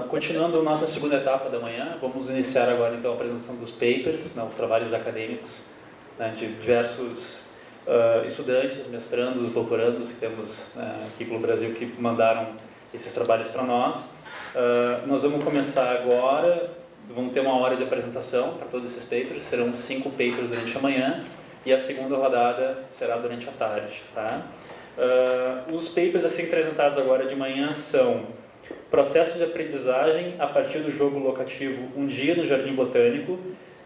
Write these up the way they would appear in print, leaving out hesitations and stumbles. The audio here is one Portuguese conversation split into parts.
Continuando a nossa segunda etapa da manhã, vamos iniciar agora então a apresentação dos papers, os trabalhos acadêmicos, né, de diversos estudantes, mestrandos, doutorandos que temos aqui pelo Brasil que mandaram esses trabalhos para nós. Nós vamos começar agora, vamos ter uma hora de apresentação para todos esses papers, serão 5 papers durante a manhã e a segunda rodada será durante a tarde. Tá? Os papers a serem apresentados agora de manhã são Processo de aprendizagem a partir do jogo locativo Um Dia no Jardim Botânico,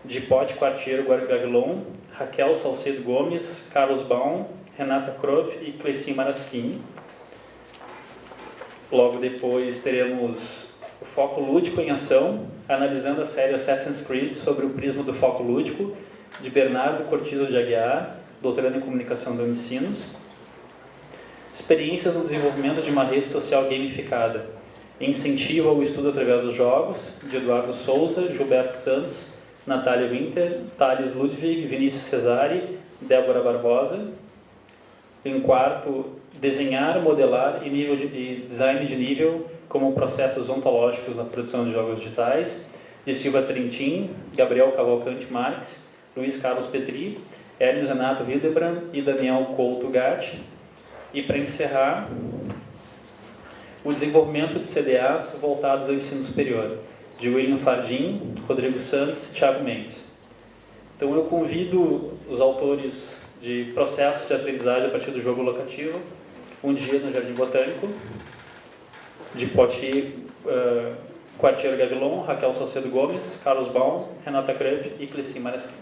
de Pote Quartiero Gavilon, Raquel Salcedo Gomes, Carlos Baum, Renata Kroff e Cleci Maraschini. Logo depois teremos o Foco Lúdico em Ação, analisando a série Assassin's Creed sobre o prisma do foco lúdico, de Bernardo Cortizo de Aguiar, doutorando em Comunicação da Unicinos. Experiências no desenvolvimento de uma rede social gamificada, Incentivo ao estudo através dos jogos, de Eduardo Souza, Gilberto Santos, Natália Winter, Thales Ludwig, Vinícius Cesari, Débora Barbosa. Em quarto, desenhar, modelar e design de nível como processos ontológicos na produção de jogos digitais, de Silva Trentin, Gabriel Cavalcante Marques, Luiz Carlos Petri, Hermes Renato Hildebrand e Daniel Couto Gatti. E para encerrar, o desenvolvimento de CDAs voltados ao ensino superior, de William Fardim, Rodrigo Santos e Thiago Mendes. Então eu convido os autores de Processos de Aprendizagem a partir do jogo locativo, Um Dia no Jardim Botânico, de Pote Quartiero Gavilon, Raquel Salcedo Gomes, Carlos Baum, Renata Kroff e Cleci Maraschini.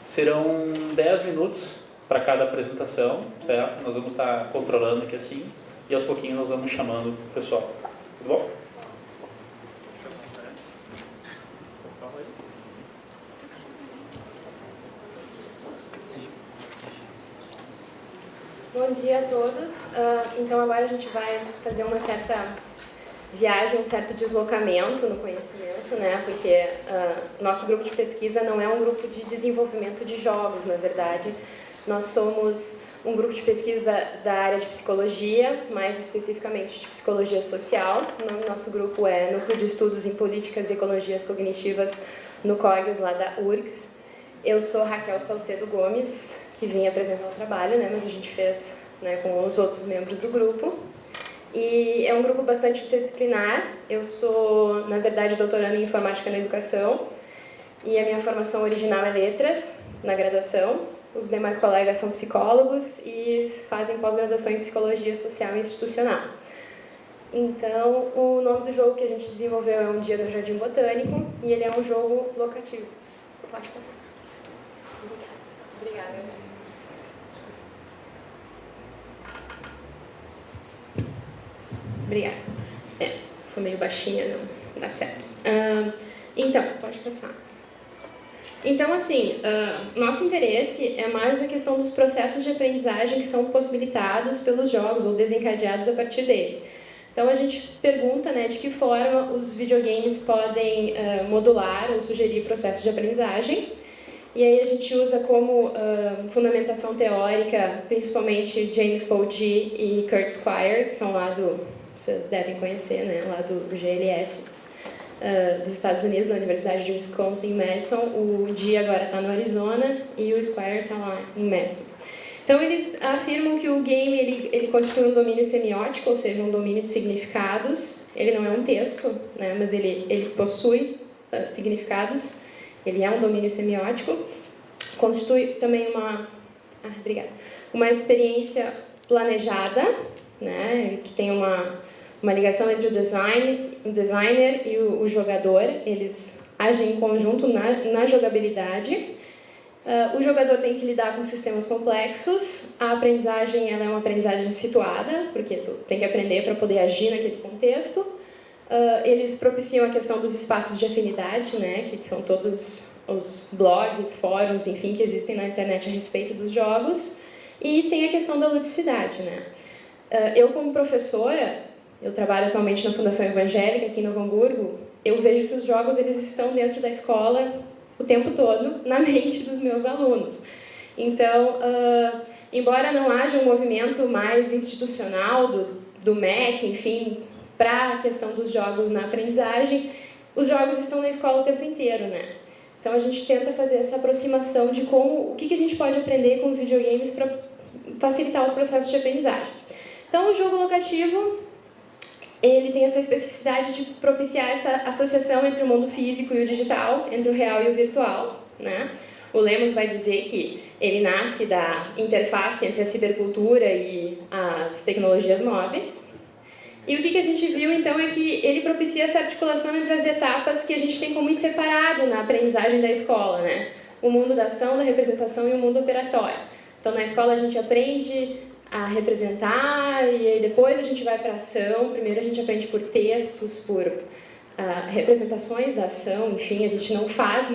Serão 10 minutos para cada apresentação, certo? Nós vamos estar controlando aqui assim. E aos pouquinhos nós vamos chamando o pessoal. Tudo bom? Bom dia a todos. Então agora a gente vai fazer uma certa viagem, um certo deslocamento no conhecimento, né? Porque nosso grupo de pesquisa não é um grupo de desenvolvimento de jogos, na verdade. Nós somos um grupo de pesquisa da área de psicologia, mais especificamente de psicologia social. O nome do nosso grupo é Núcleo de Estudos em Políticas e Ecologias Cognitivas no COGS, lá da URGS. Eu sou Raquel Salcedo Gomes, que vim apresentar o trabalho, né, mas a gente fez, né, com os outros membros do grupo. E é um grupo bastante interdisciplinar. Eu sou, na verdade, doutoranda em Informática na Educação e a minha formação original é Letras, na graduação. Os demais colegas são psicólogos e fazem pós-graduação em Psicologia Social e Institucional. Então, o nome do jogo que a gente desenvolveu é Um Dia no Jardim Botânico e ele é um jogo locativo. Pode passar. Obrigada. Obrigada. Sou meio baixinha, não dá certo. Então, pode passar. Então, assim, nosso interesse é mais a questão dos processos de aprendizagem que são possibilitados pelos jogos ou desencadeados a partir deles. Então, a gente pergunta, né, de que forma os videogames podem modular ou sugerir processos de aprendizagem. E aí a gente usa como fundamentação teórica, principalmente James Polgy e Kurt Squire, que são lá vocês devem conhecer, né, lá do GLS. Dos Estados Unidos, na Universidade de Wisconsin, em Madison. O Dia agora está no Arizona e o Squire está lá em Madison. Então, eles afirmam que o game ele constitui um domínio semiótico, ou seja, um domínio de significados. Ele não é um texto, né, mas ele possui significados. Ele é um domínio semiótico. Constitui também uma experiência planejada, né, que tem uma ligação entre o designer e o jogador. Eles agem em conjunto na jogabilidade. O jogador tem que lidar com sistemas complexos. A aprendizagem ela é uma aprendizagem situada, porque tu tem que aprender para poder agir naquele contexto. Eles propiciam a questão dos espaços de afinidade, né, que são todos os blogs, fóruns, enfim, que existem na internet a respeito dos jogos. E tem a questão da ludicidade, né. Eu, como professora, eu trabalho atualmente na Fundação Evangélica, aqui em Novo Hamburgo. Eu vejo que os jogos eles estão dentro da escola o tempo todo, na mente dos meus alunos. Então, embora não haja um movimento mais institucional do MEC, enfim, para a questão dos jogos na aprendizagem, os jogos estão na escola o tempo inteiro, né? Então a gente tenta fazer essa aproximação de o que a gente pode aprender com os videogames para facilitar os processos de aprendizagem. Então o jogo locativo, ele tem essa especificidade de propiciar essa associação entre o mundo físico e o digital, entre o real e o virtual, né? O Lemos vai dizer que ele nasce da interface entre a cibercultura e as tecnologias móveis. E o que a gente viu, então, é que ele propicia essa articulação entre as etapas que a gente tem como inseparável na aprendizagem da escola, né? O mundo da ação, da representação e o mundo operatório. Então, na escola a gente aprende a representar e aí depois a gente vai para a ação. Primeiro a gente aprende por textos, por representações da ação, enfim, a gente não faz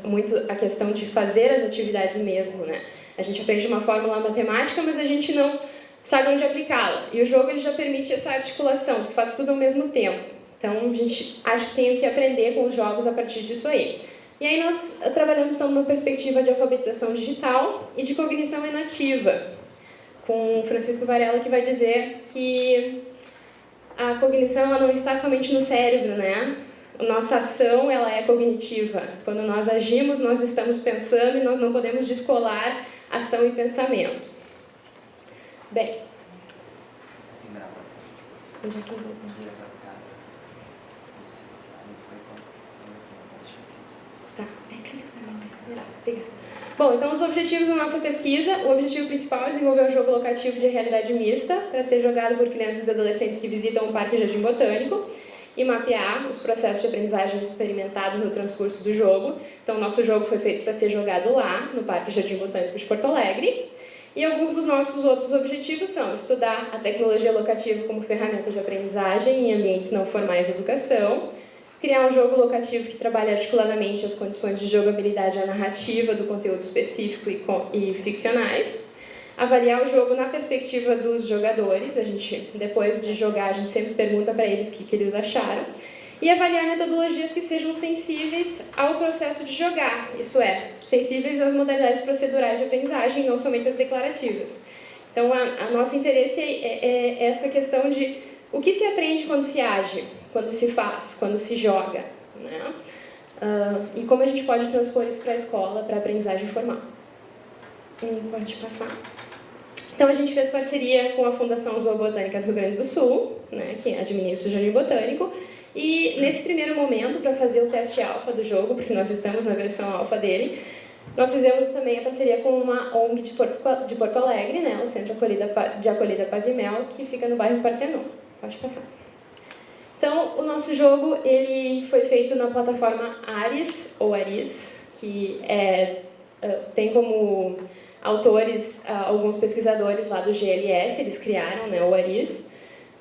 muito a questão de fazer as atividades mesmo, né? A gente aprende uma fórmula matemática, mas a gente não sabe onde aplicá-la. E o jogo ele já permite essa articulação, que faz tudo ao mesmo tempo. Então, a gente acha que tem que aprender com os jogos a partir disso aí. E aí nós trabalhamos então numa perspectiva de alfabetização digital e de cognição inativa, com o Francisco Varela, que vai dizer que a cognição ela não está somente no cérebro, né? A nossa ação ela é cognitiva. Quando nós agimos, nós estamos pensando e nós não podemos descolar ação e pensamento. Bem, onde é que eu vou? Tá, obrigada. Bom, então os objetivos da nossa pesquisa. O objetivo principal é desenvolver um jogo locativo de realidade mista para ser jogado por crianças e adolescentes que visitam o Parque Jardim Botânico e mapear os processos de aprendizagem experimentados no transcurso do jogo. Então, o nosso jogo foi feito para ser jogado lá, no Parque Jardim Botânico de Porto Alegre. E alguns dos nossos outros objetivos são estudar a tecnologia locativa como ferramenta de aprendizagem em ambientes não formais de educação, criar um jogo locativo que trabalhe articuladamente as condições de jogabilidade e a narrativa do conteúdo específico e ficcionais, avaliar o jogo na perspectiva dos jogadores. A gente, depois de jogar, a gente sempre pergunta para eles o que eles acharam, e avaliar metodologias que sejam sensíveis ao processo de jogar, isso é, sensíveis às modalidades procedurais de aprendizagem, não somente as declarativas. Então, a nosso interesse é essa questão de o que se aprende quando se age, quando se faz, quando se joga, né? E como a gente pode transpor isso para a escola, para a aprendizagem formal. Pode passar. Então, a gente fez parceria com a Fundação Zoobotânica do Rio Grande do Sul, né, que administra o Jardim Botânico, e nesse primeiro momento, para fazer o teste alfa do jogo, porque nós estamos na versão alfa dele, nós fizemos também a parceria com uma ONG de Porto Alegre, né, o Centro de Acolhida Paz e Mel, que fica no bairro Partenon. Pode passar. Então, o nosso jogo ele foi feito na plataforma Aris, ou Aris, que tem como autores alguns pesquisadores lá do GLS, eles criaram, né, o Aris.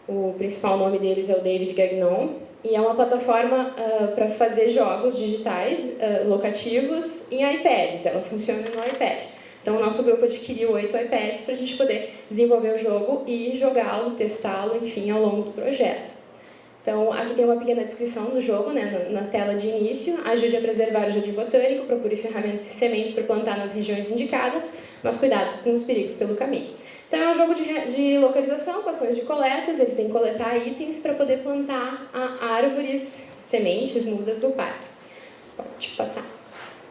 O principal nome deles é o David Gagnon. E é uma plataforma para fazer jogos digitais locativos em iPads. Ela funciona no iPad. Então, o nosso grupo adquiriu 8 iPads para a gente poder desenvolver o jogo e jogá-lo, testá-lo, enfim, ao longo do projeto. Então, aqui tem uma pequena descrição do jogo, né, na tela de início. Ajude a preservar o jardim botânico, procure ferramentas e sementes para plantar nas regiões indicadas, mas cuidado com os perigos pelo caminho. Então, é um jogo de localização, com ações de coletas. Eles têm que coletar itens para poder plantar árvores, sementes, mudas do parque. Pode passar.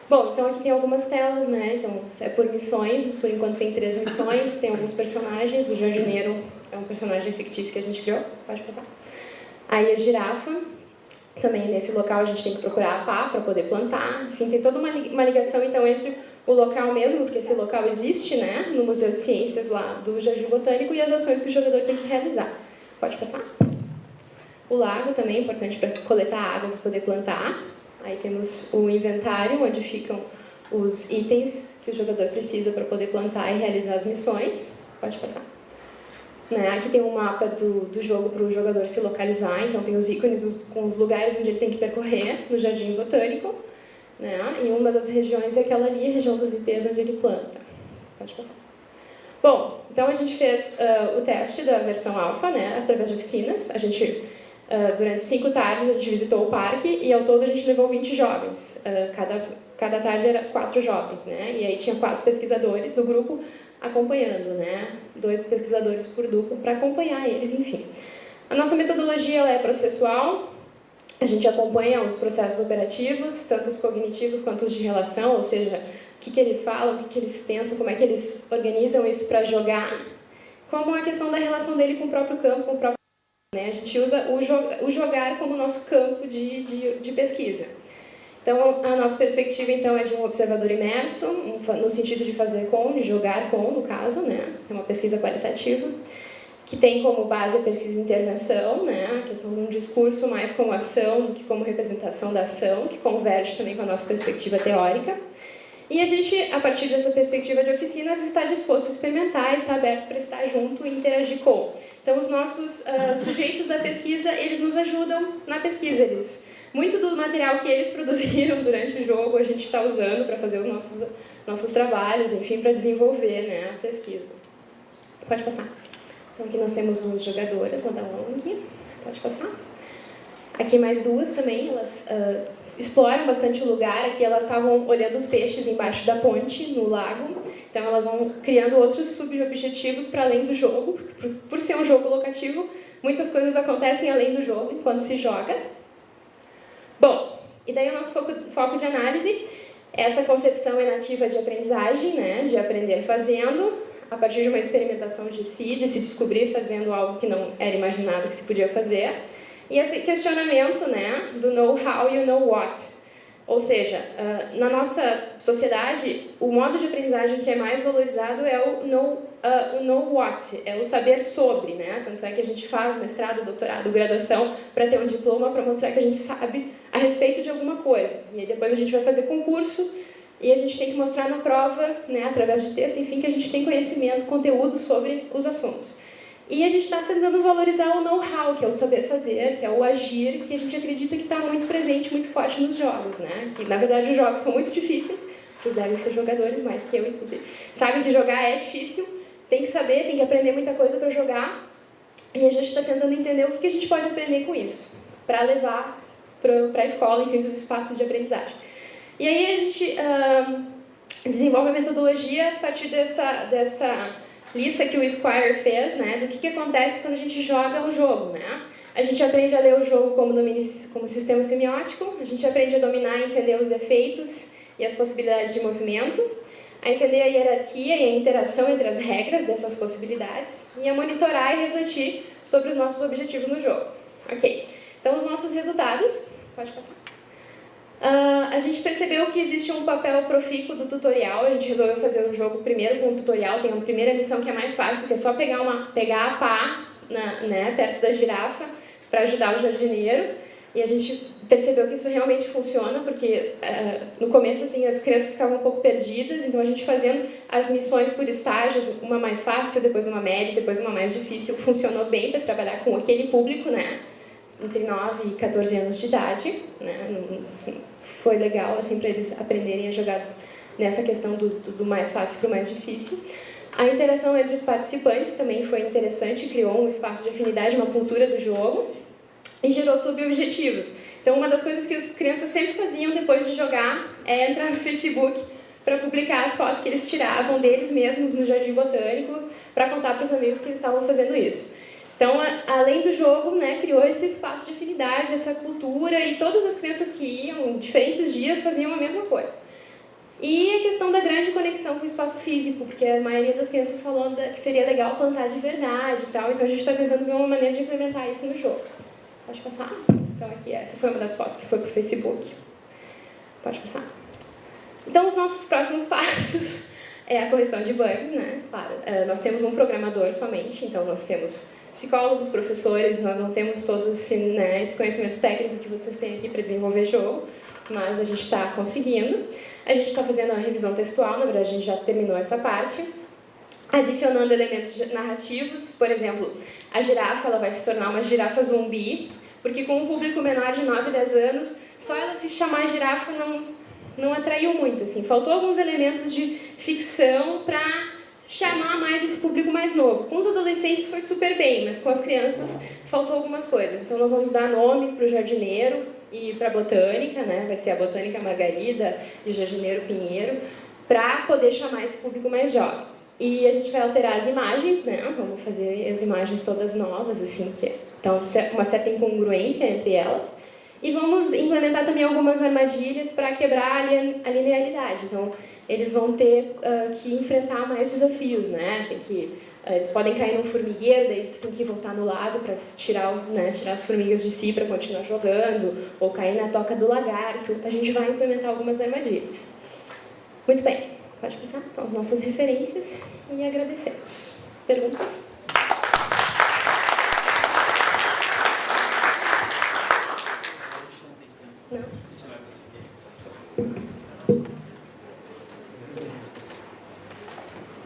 Bom, então aqui tem algumas telas, né? Então, é por missões. Por enquanto tem 3 missões, tem alguns personagens. O jardineiro é um personagem fictício que a gente criou. Pode passar. Aí a girafa. Também nesse local a gente tem que procurar a pá para poder plantar. Enfim, tem toda uma ligação, então, entre o local mesmo, porque esse local existe, né, no Museu de Ciências lá do Jardim Botânico, e as ações que o jogador tem que realizar. Pode passar. O lago também é importante para coletar água para poder plantar. Aí temos o inventário, onde ficam os itens que o jogador precisa para poder plantar e realizar as missões. Pode passar. Né? Aqui tem um mapa do jogo para o jogador se localizar, então tem os ícones com os lugares onde ele tem que percorrer no Jardim Botânico. Né? E uma das regiões é aquela ali, a região dos ipês, onde ele planta. Pode passar. Bom, então a gente fez o teste da versão alfa, né, através de oficinas. A gente Durante 5 tardes a gente visitou o parque e ao todo a gente levou 20 jovens. Cada tarde era 4 jovens, né? E aí tinha 4 pesquisadores do grupo acompanhando, né? 2 pesquisadores por duplo para acompanhar eles, enfim. A nossa metodologia ela é processual. A gente acompanha os processos operativos, tanto os cognitivos quanto os de relação, ou seja, o que eles falam, o que eles pensam, como é que eles organizam isso para jogar, como a questão da relação dele com o próprio campo, com o próprio... Né? A gente usa o jogar como nosso campo de pesquisa. Então, a nossa perspectiva então, é de um observador imerso, no sentido de fazer com, de jogar com, no caso, né? É uma pesquisa qualitativa, que tem como base a pesquisa de intervenção, né? A questão de um discurso mais como ação do que como representação da ação, que converge também com a nossa perspectiva teórica. E a gente, a partir dessa perspectiva de oficinas, está disposto a experimentar, está aberto para estar junto e interagir com. Então, os nossos sujeitos da pesquisa, eles nos ajudam na pesquisa. Muito do material que eles produziram durante o jogo, a gente está usando para fazer os nossos trabalhos, enfim, para desenvolver, né, a pesquisa. Pode passar. Então, aqui nós temos duas jogadoras, vou dar um aqui. Pode passar. Aqui mais 2 também, elas exploram bastante o lugar. Aqui elas estavam olhando os peixes embaixo da ponte, no lago. Então, elas vão criando outros subobjetivos para além do jogo. Por ser um jogo locativo, muitas coisas acontecem além do jogo, enquanto se joga. Bom, e daí o nosso foco de análise é essa concepção enativa de aprendizagem, né, de aprender fazendo, a partir de uma experimentação de se descobrir fazendo algo que não era imaginado que se podia fazer. E esse questionamento, né, do know how e o know what. Ou seja, na nossa sociedade, o modo de aprendizagem que é mais valorizado é o know what, é o saber sobre, né? Tanto é que a gente faz mestrado, doutorado, graduação para ter um diploma, para mostrar que a gente sabe a respeito de alguma coisa. E aí depois a gente vai fazer concurso e a gente tem que mostrar na prova, né, através de texto, enfim, que a gente tem conhecimento, conteúdo sobre os assuntos. E a gente está tentando valorizar o know-how, que é o saber fazer, que é o agir, que a gente acredita que está muito presente, muito forte nos jogos, né? Que, na verdade, os jogos são muito difíceis, vocês devem ser jogadores, mais que eu, inclusive. Sabem que jogar é difícil, tem que saber, tem que aprender muita coisa para jogar, e a gente está tentando entender o que a gente pode aprender com isso, para levar para a escola, enfim, para os espaços de aprendizagem. E aí a gente desenvolve a metodologia a partir dessa lista que o Squire fez, né, do que acontece quando a gente joga um jogo, né? A gente aprende a ler o jogo como sistema semiótico, a gente aprende a dominar e entender os efeitos e as possibilidades de movimento, a entender a hierarquia e a interação entre as regras dessas possibilidades e a monitorar e refletir sobre os nossos objetivos no jogo. Ok, então os nossos resultados, pode passar. A gente percebeu que existe um papel profícuo do tutorial. A gente resolveu fazer o jogo primeiro com um tutorial. Tem uma primeira missão que é mais fácil, que é só pegar a pá perto da girafa para ajudar o jardineiro. E a gente percebeu que isso realmente funciona, porque no começo assim, as crianças ficavam um pouco perdidas, então a gente fazendo as missões por estágios, uma mais fácil, depois uma média, depois uma mais difícil, funcionou bem para trabalhar com aquele público, né? Entre 9 e 14 anos de idade, né? Foi legal assim, para eles aprenderem a jogar nessa questão do mais fácil para o mais difícil. A interação entre os participantes também foi interessante, criou um espaço de afinidade, uma cultura do jogo e gerou subobjetivos. Então, uma das coisas que as crianças sempre faziam depois de jogar é entrar no Facebook para publicar as fotos que eles tiravam deles mesmos no Jardim Botânico para contar para os amigos que eles estavam fazendo isso. Então, além do jogo, né, criou esse espaço de afinidade, essa cultura, e todas as crianças que iam, diferentes dias, faziam a mesma coisa. E a questão da grande conexão com o espaço físico, porque a maioria das crianças falou que seria legal plantar de verdade e tal, então a gente está tentando ver uma maneira de implementar isso no jogo. Pode passar? Então, aqui, essa foi uma das fotos que foi para o Facebook. Pode passar. Então, os nossos próximos passos é a correção de bugs, né? Claro, nós temos um programador somente, então nós temos psicólogos, professores, nós não temos todo esse conhecimento técnico que vocês têm aqui para desenvolver jogo, mas a gente está conseguindo. A gente está fazendo a revisão textual, na verdade a gente já terminou essa parte, adicionando elementos narrativos, por exemplo, a girafa ela vai se tornar uma girafa zumbi, porque com um público menor de 9 a 10 anos, só ela se chamar girafa não atraiu muito, assim, faltou alguns elementos de ficção para chamar mais esse público mais novo. Com os adolescentes foi super bem, mas com as crianças faltou algumas coisas. Então, nós vamos dar nome para o jardineiro e para a botânica, né? Vai ser a Botânica Margarida e o Jardineiro Pinheiro, para poder chamar esse público mais jovem. E a gente vai alterar as imagens, né? Vamos fazer as imagens todas novas, assim, então, uma certa incongruência entre elas. E vamos implementar também algumas armadilhas para quebrar a linearidade. Então, eles vão ter que enfrentar mais desafios, né? Eles podem cair num formigueiro, daí eles têm que voltar no lago para tirar as formigas de si para continuar jogando, ou cair na toca do lagarto. A gente vai implementar algumas armadilhas. Muito bem, pode passar com as nossas referências e agradecemos. Perguntas? Não?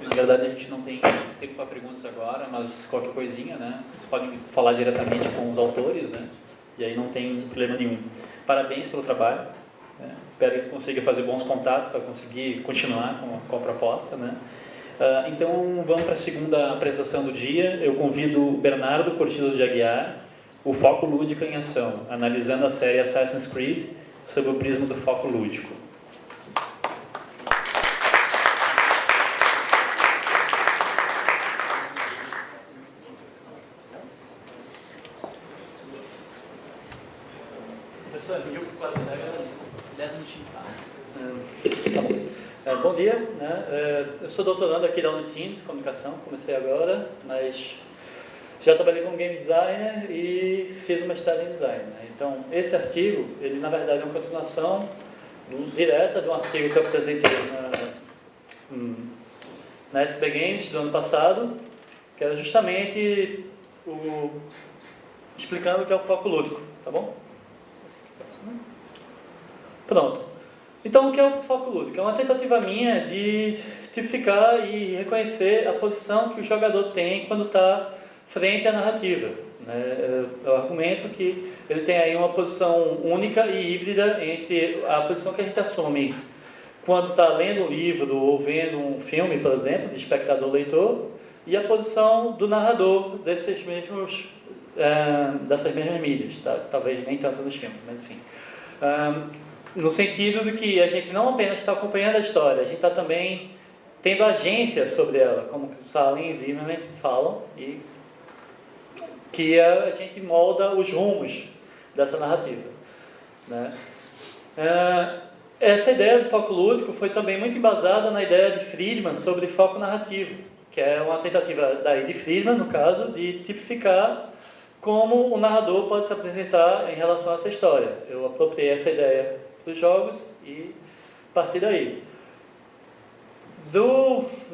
Na verdade, a gente não tem tempo para perguntas agora, mas qualquer coisinha, né? Vocês podem falar diretamente com os autores, né? E aí não tem problema nenhum. Parabéns pelo trabalho. Né? Espero que tu consiga fazer bons contatos para conseguir continuar com a proposta, né? Então, vamos para a segunda apresentação do dia. Eu convido o Bernardo Cortizo de Aguiar, o Foco Lúdico em Ação, analisando a série Assassin's Creed sob o prisma do foco lúdico. Professor, viu que quase cega era isso. 10 minutinhos. Tá bom. Bom dia, né? Eu sou doutorando aqui da Unicinos, Comunicação, comecei agora, mas já trabalhei como game designer e fiz uma mestrado em design. Né? Então, esse artigo, ele na verdade é uma continuação direta de um artigo que eu apresentei na SB Games do ano passado, que era justamente explicando o que é o foco lúdico, tá bom? Pronto. Então, o que é o foco lúdico? É uma tentativa minha de tipificar e reconhecer a posição que o jogador tem quando está frente à narrativa. Né? É o argumento que ele tem aí uma posição única e híbrida entre a posição que a gente assume quando está lendo um livro ou vendo um filme, por exemplo, de espectador-leitor, e a posição do narrador dessas mesmas mídias. Tá? Talvez nem tanto nos filmes, mas enfim. No sentido de que a gente não apenas está acompanhando a história, a gente está também tendo agência sobre ela, como Salem e Zimmerman falam, e que a gente molda os rumos dessa narrativa. Né? Essa ideia do foco lúdico foi também muito embasada na ideia de Friedman sobre foco narrativo, que é uma tentativa daí de Friedman, no caso, de tipificar como o narrador pode se apresentar em relação a essa história. Eu apropriei essa ideia dos jogos e parti daí.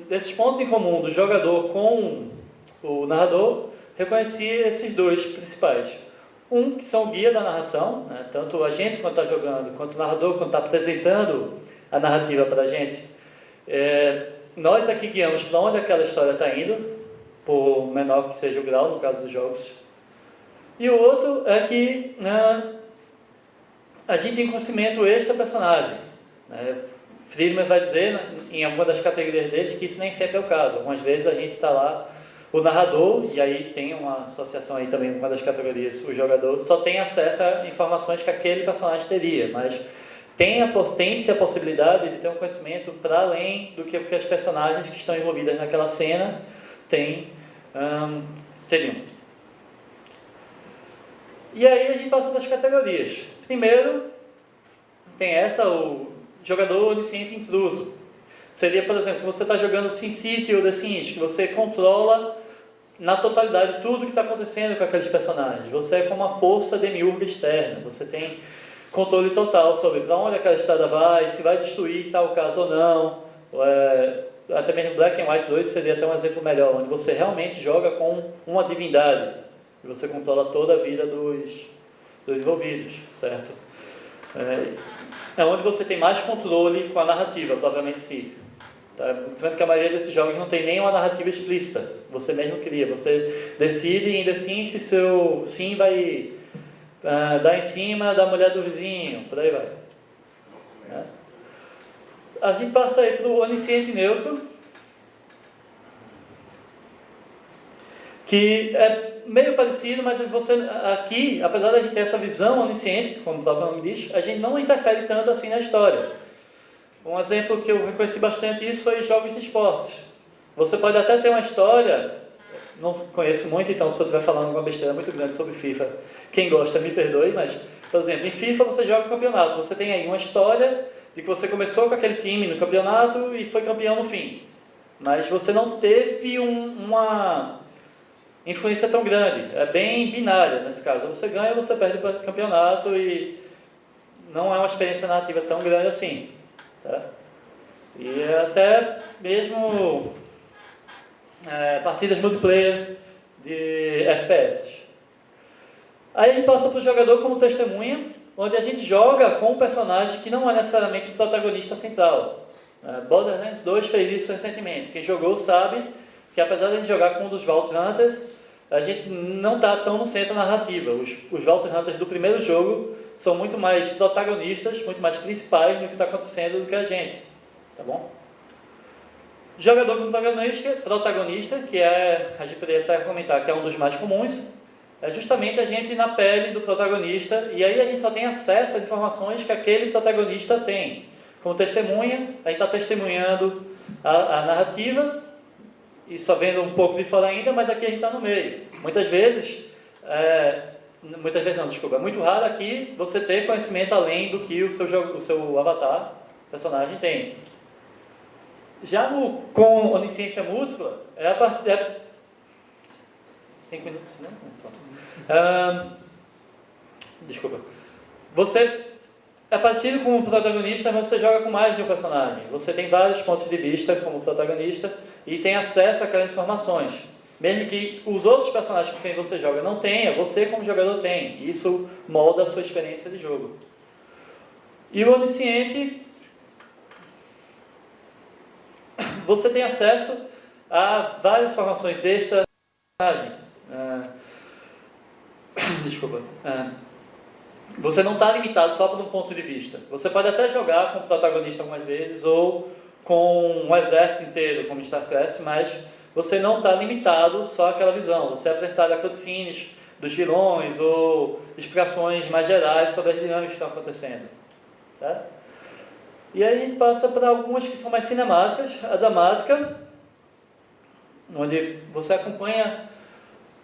Desses pontos em comum do jogador com o narrador, reconheci esses dois principais. Que são o guia da narração, né? Tanto a gente quando está jogando, quanto o narrador quando está apresentando a narrativa para a gente. Nós aqui guiamos para onde aquela história está indo, por menor que seja o grau, no caso dos jogos. E o outro é que a gente tem conhecimento extra-personagem. Né? Friedman vai dizer, em alguma das categorias dele, que isso nem sempre é o caso. Algumas vezes a gente está lá, o narrador, e aí tem uma associação aí também, uma das categorias, o jogador, só tem acesso a informações que aquele personagem teria, mas tem a possibilidade de ter um conhecimento para além do que as personagens que estão envolvidas naquela cena teriam. E aí a gente passa para as categorias. Primeiro, tem o jogador onisciente intruso. Seria, por exemplo, você está jogando SimCity ou The Sims, que você controla na totalidade tudo o que está acontecendo com aqueles personagens. Você é como uma força demiurga externa. Você tem controle total sobre para onde aquela estrada vai, se vai destruir tal caso ou não. Até mesmo Black and White 2 seria até um exemplo melhor, onde você realmente joga com uma divindade. E você controla toda a vida dos envolvidos, certo? É onde você tem mais controle com a narrativa, propriamente si. Tá? Tanto que a maioria desses jogos não tem nem uma narrativa explícita. Você mesmo cria. Você decide em The Sims se seu sim vai dar em cima da mulher do vizinho, por aí vai. A gente passa aí para o onisciente neutro, que é meio parecido, mas você aqui, apesar de a gente ter essa visão onisciente, como o próprio nome diz, a gente não interfere tanto assim na história. Um exemplo que eu reconheci bastante isso foi jogos de esportes. Você pode até ter uma história, não conheço muito, então se eu estiver falando uma besteira muito grande sobre FIFA, quem gosta me perdoe, mas, por exemplo, em FIFA você joga campeonato, você tem aí uma história de que você começou com aquele time no campeonato e foi campeão no fim. Mas você não teve uma influência tão grande, é bem binária nesse caso. Você ganha ou você perde o campeonato e não é uma experiência narrativa tão grande assim. Tá? E até mesmo partidas multiplayer de FPS. Aí a gente passa para o jogador como testemunha, onde a gente joga com um personagem que não é necessariamente o protagonista central. Borderlands 2 fez isso recentemente. Quem jogou sabe que apesar de a gente jogar com um dos Vault Hunters, a gente não está tão no centro da narrativa. Os Vault Hunters do primeiro jogo são muito mais protagonistas, muito mais principais no que está acontecendo do que a gente. Tá bom? Jogador como protagonista, que a gente poderia até comentar que é um dos mais comuns, é justamente a gente na pele do protagonista, e aí a gente só tem acesso às informações que aquele protagonista tem. Como testemunha, a gente está testemunhando a narrativa, e só vendo um pouco de fora ainda, mas aqui a gente está no meio. Muitas vezes não, é muito raro aqui você ter conhecimento além do que o seu avatar, personagem, tem. Já com onisciência múltipla, a partir... 5 minutos, né? Desculpa. Você é parecido com o protagonista, mas você joga com mais de um personagem. Você tem vários pontos de vista como protagonista e tem acesso àquelas informações. Mesmo que os outros personagens com quem você joga não tenha, você como jogador tem. Isso molda a sua experiência de jogo. E o onisciente, você tem acesso a várias informações extras do personagem. Você não está limitado só por um ponto de vista. Você pode até jogar com o protagonista algumas vezes ou com um exército inteiro, como em StarCraft, mas você não está limitado só àquela visão. Você é apresentado a cutscenes dos vilões ou explicações mais gerais sobre as dinâmicas que estão acontecendo. Tá? E aí a gente passa para algumas que são mais cinemáticas. A dramática, onde você acompanha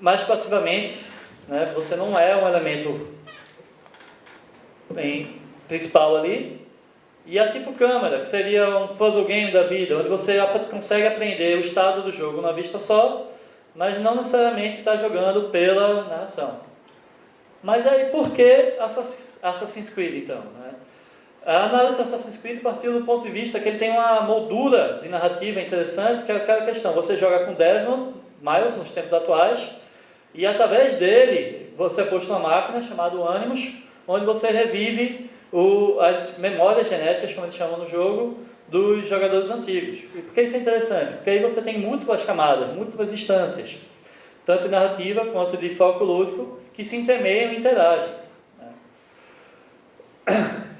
mais passivamente, né? Você não é um elemento principal ali. E a tipo câmera, que seria um puzzle game da vida, onde você consegue aprender o estado do jogo numa vista só, mas não necessariamente está jogando pela narração. Mas aí por que Assassin's Creed então? Né? A análise de Assassin's Creed partiu do ponto de vista que ele tem uma moldura de narrativa interessante, que é aquela questão, você joga com Desmond Miles nos tempos atuais, e através dele você é posto uma máquina chamada Animus, onde você revive as memórias genéticas, como eles chamam no jogo, dos jogadores antigos. E por que isso é interessante? Porque aí você tem múltiplas camadas, múltiplas instâncias, tanto de narrativa quanto de foco lúdico, que se intermeiam e interagem.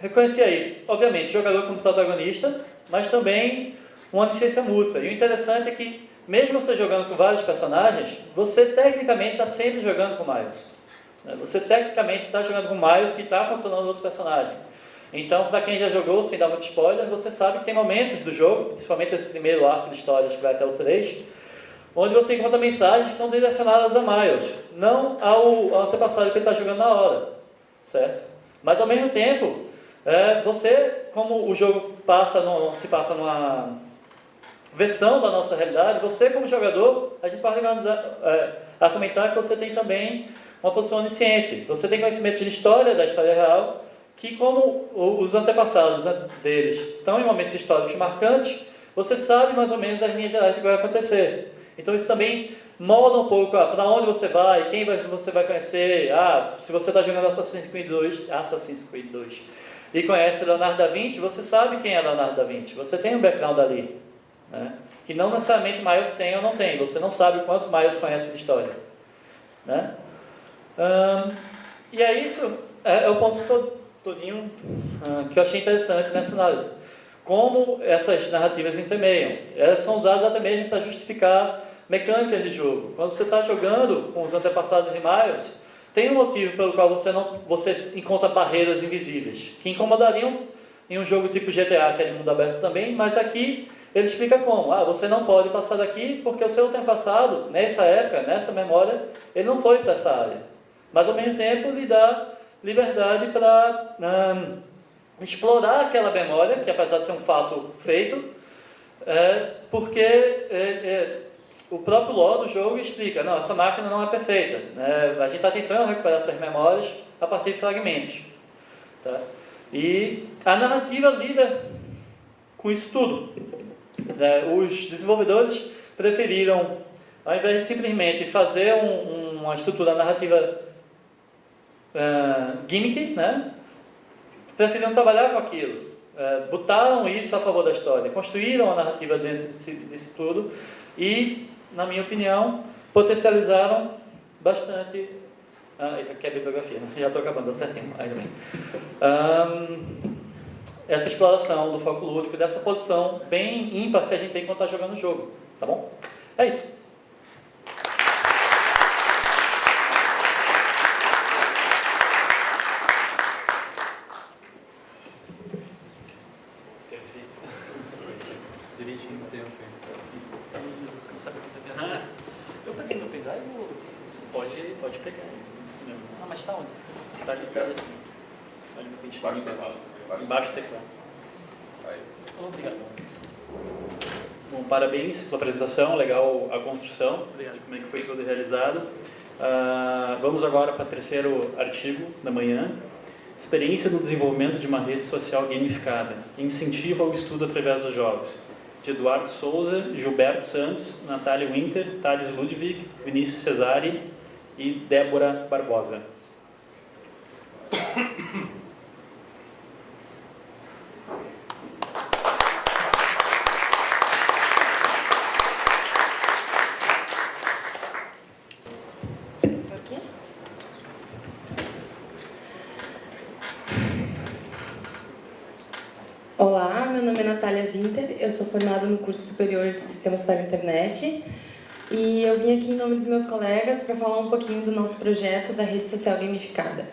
Reconheci aí, obviamente, jogador como protagonista, mas também uma onisciência múltipla. E o interessante é que, mesmo você jogando com vários personagens, você tecnicamente está sempre jogando com Miles. Você tecnicamente está jogando com Miles que está controlando outro personagem. Então, para quem já jogou, sem dar muito spoiler, você sabe que tem momentos do jogo, principalmente esse primeiro arco de histórias que vai até o 3, onde você encontra mensagens que são direcionadas a Miles, não ao antepassado que ele está jogando na hora, certo? Mas ao mesmo tempo, você, como o jogo se passa numa versão da nossa realidade, você como jogador, a gente pode comentar que você tem também uma posição onisciente. Você tem conhecimento de história, da história real, que como os antepassados deles estão em momentos históricos marcantes, você sabe mais ou menos as linhas gerais do que vai acontecer. Então isso também molda um pouco para onde você vai, quem você vai conhecer. Se você está jogando Assassin's Creed 2 e conhece Leonardo da Vinci, você sabe quem é Leonardo da Vinci. Você tem um background ali, né? Que não necessariamente Miles tem ou não tem. Você não sabe quanto Miles conhece de história, né? E é isso, é o ponto todinho que eu achei interessante nessa análise. Como essas narrativas intermeiam. Elas são usadas até mesmo para justificar mecânicas de jogo. Quando você está jogando com os antepassados de Miles, tem um motivo pelo qual você encontra barreiras invisíveis, que incomodariam em um jogo tipo GTA, que é de mundo aberto também, mas aqui ele explica como. Você não pode passar daqui porque o seu antepassado, nessa época, nessa memória, ele não foi para essa área. Mas, ao mesmo tempo, lhe dá liberdade para explorar aquela memória, que apesar de ser um fato feito, porque o próprio lore do jogo explica, não, essa máquina não é perfeita, né? A gente está tentando recuperar essas memórias a partir de fragmentos. Tá? E a narrativa lida com isso tudo. Os desenvolvedores preferiram, ao invés de simplesmente fazer uma estrutura narrativa gimmick, né? Preferiram trabalhar com aquilo. Botaram isso a favor da história, construíram a narrativa dentro disso tudo e, na minha opinião, potencializaram bastante. Aqui é a bibliografia, né? Já estou acabando, deu certinho, ainda bem. Essa exploração do foco lúdico, dessa posição bem ímpar que a gente tem quando está jogando o jogo, tá bom? É isso. Eu peguei meu pendrive ou você pode pegar? Não, mas está onde? Está ali assim. Ali no cantinho. Embaixo do teclado. Obrigado. Bom, parabéns pela apresentação, legal a construção, como é que foi tudo realizado. Vamos agora para o terceiro artigo da manhã. Experiência no desenvolvimento de uma rede social gamificada, que incentiva o estudo através dos jogos. De Eduardo Souza, Gilberto Santos, Natália Winter, Thales Ludwig, Vinícius Cesari e Débora Barbosa. Olá, meu nome é Natália Winter, eu sou formada no curso superior de Sistemas para a Internet e eu vim aqui em nome dos meus colegas para falar um pouquinho do nosso projeto da rede social gamificada.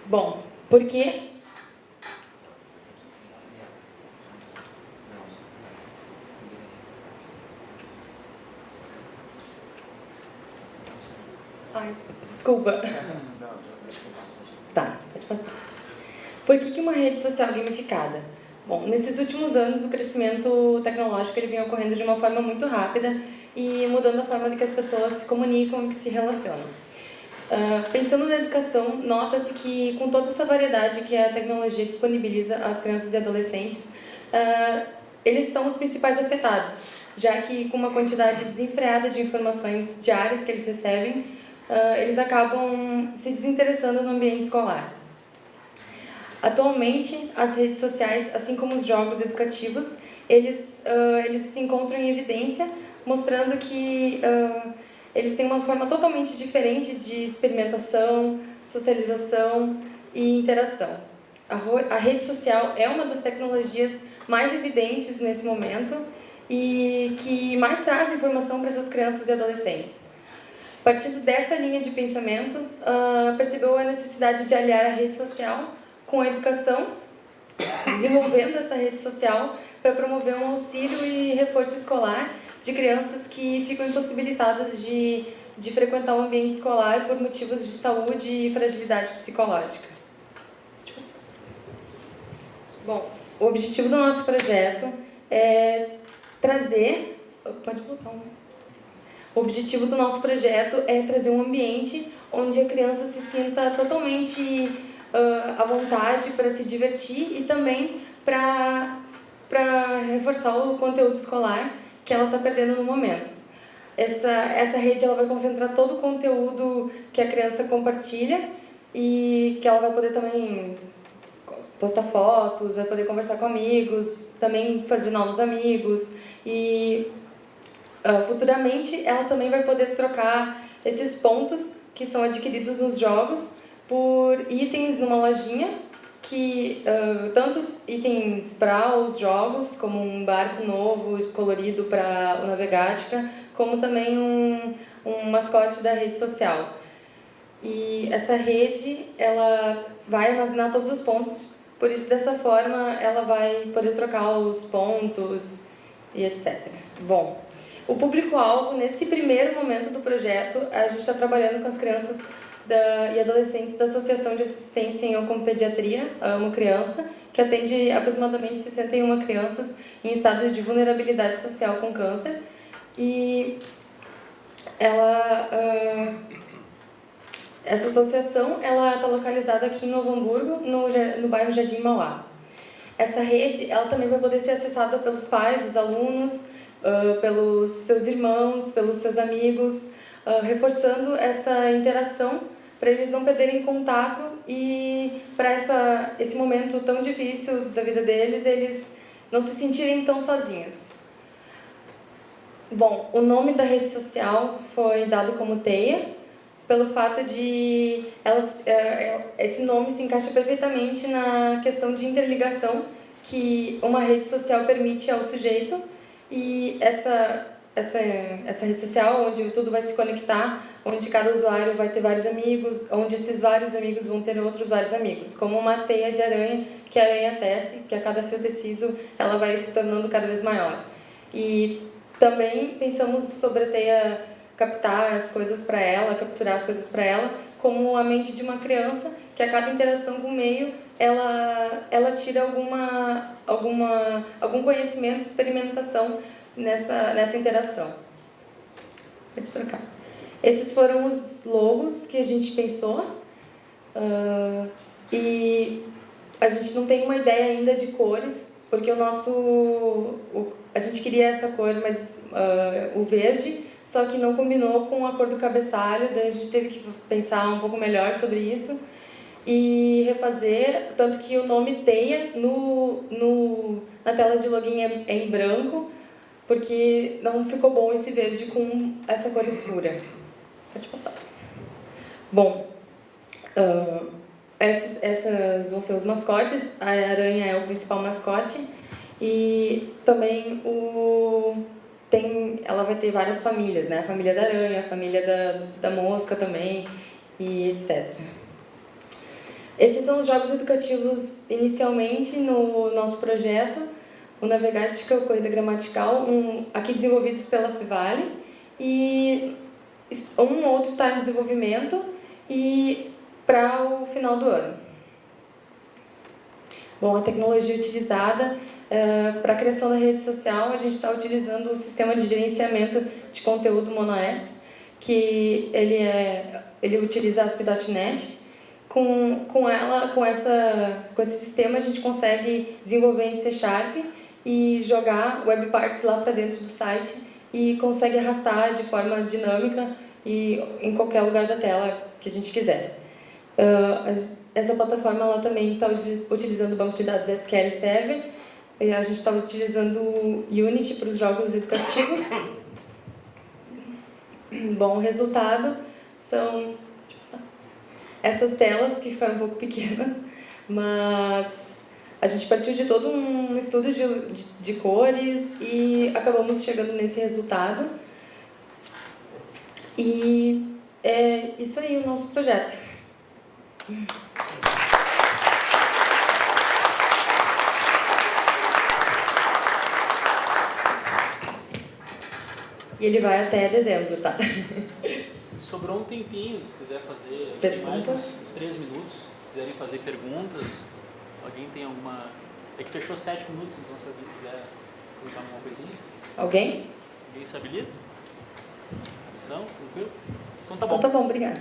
Bom, por quê? Ai, desculpa. Tá, pode passar. Por que uma rede social gamificada? Bom, nesses últimos anos o crescimento tecnológico ele vem ocorrendo de uma forma muito rápida e mudando a forma de que as pessoas se comunicam e que se relacionam. Pensando na educação, nota-se que com toda essa variedade que a tecnologia disponibiliza às crianças e adolescentes, eles são os principais afetados, já que com uma quantidade desenfreada de informações diárias que eles recebem, eles acabam se desinteressando no ambiente escolar. Atualmente, as redes sociais, assim como os jogos educativos, eles se encontram em evidência, mostrando que eles têm uma forma totalmente diferente de experimentação, socialização e interação. A rede social é uma das tecnologias mais evidentes nesse momento e que mais traz informação para essas crianças e adolescentes. Partindo dessa linha de pensamento, percebeu a necessidade de aliar a rede social com a educação, desenvolvendo essa rede social para promover um auxílio e reforço escolar de crianças que ficam impossibilitadas de frequentar o ambiente escolar por motivos de saúde e fragilidade psicológica. Bom, o objetivo do nosso projeto é trazer... Pode voltar O objetivo do nosso projeto é trazer um ambiente onde a criança se sinta totalmente à vontade para se divertir e também para reforçar o conteúdo escolar que ela está perdendo no momento. Essa rede ela vai concentrar todo o conteúdo que a criança compartilha e que ela vai poder também postar fotos, vai poder conversar com amigos, também fazer novos amigos e futuramente ela também vai poder trocar esses pontos que são adquiridos nos jogos por itens numa lojinha, que tantos itens para os jogos, como um barco novo colorido para o Navegática, como também um mascote da rede social. E essa rede, ela vai armazenar todos os pontos, por isso, dessa forma, ela vai poder trocar os pontos e etc. Bom, o público-alvo, nesse primeiro momento do projeto, a gente está trabalhando com as crianças e adolescentes da Associação de Assistência em Oncopediatria, a Amo Criança, que atende aproximadamente 61 crianças em estado de vulnerabilidade social com câncer. E essa associação está localizada aqui em Novo Hamburgo, no bairro Jardim Mauá. Essa rede ela também vai poder ser acessada pelos pais, dos alunos, pelos seus irmãos, pelos seus amigos, reforçando essa interação para eles não perderem contato e para esse momento tão difícil da vida deles, eles não se sentirem tão sozinhos. Bom, o nome da rede social foi dado como Teia, pelo fato de esse nome se encaixa perfeitamente na questão de interligação que uma rede social permite ao sujeito, e essa rede social onde tudo vai se conectar, onde cada usuário vai ter vários amigos, onde esses vários amigos vão ter outros vários amigos, como uma teia de aranha que a aranha tece, que a cada fio tecido ela vai se tornando cada vez maior. E também pensamos sobre a teia captar as coisas para ela, capturar as coisas para ela, como a mente de uma criança, que a cada interação com o meio, ela tira algum conhecimento, experimentação nessa interação. Pode trocar. Esses foram os logos que a gente pensou, e a gente não tem uma ideia ainda de cores, porque a gente queria essa cor, mas o verde, só que não combinou com a cor do cabeçalho, daí a gente teve que pensar um pouco melhor sobre isso e refazer, tanto que o nome Teia na tela de login é em branco, porque não ficou bom esse verde com essa cor escura. Pode passar. Bom, essas vão ser os mascotes, a aranha é o principal mascote, e também ela vai ter várias famílias, né? A família da aranha, a família da mosca também, e etc. Esses são os jogos educativos inicialmente no nosso projeto, o Navegática, o Corrida Gramatical, aqui desenvolvidos pela Fevale, e um outro está em desenvolvimento e para o final do ano. Bom, a tecnologia utilizada para a criação da rede social, a gente está utilizando o sistema de gerenciamento de conteúdo MonoAds, que ele utiliza ASP.NET. Com esse sistema, a gente consegue desenvolver em C# e jogar web parts lá para dentro do site e consegue arrastar de forma dinâmica e em qualquer lugar da tela que a gente quiser. Essa plataforma ela também está utilizando o banco de dados SQL Server. A gente está utilizando o Unity para os jogos educativos. Bom, o resultado são essas telas, que ficaram um pouco pequenas, mas a gente partiu de todo um estudo de cores e acabamos chegando nesse resultado. E é isso aí o nosso projeto. E ele vai até dezembro, tá? Sobrou um tempinho, se quiser fazer, tem mais uns 3 minutos, se quiserem fazer perguntas. Alguém tem alguma... É que fechou 7 minutos, então se alguém quiser colocar alguma coisinha. Alguém? Alguém se habilita? Não? Tranquilo? Então tá bom. bom. Então tá bom, obrigada.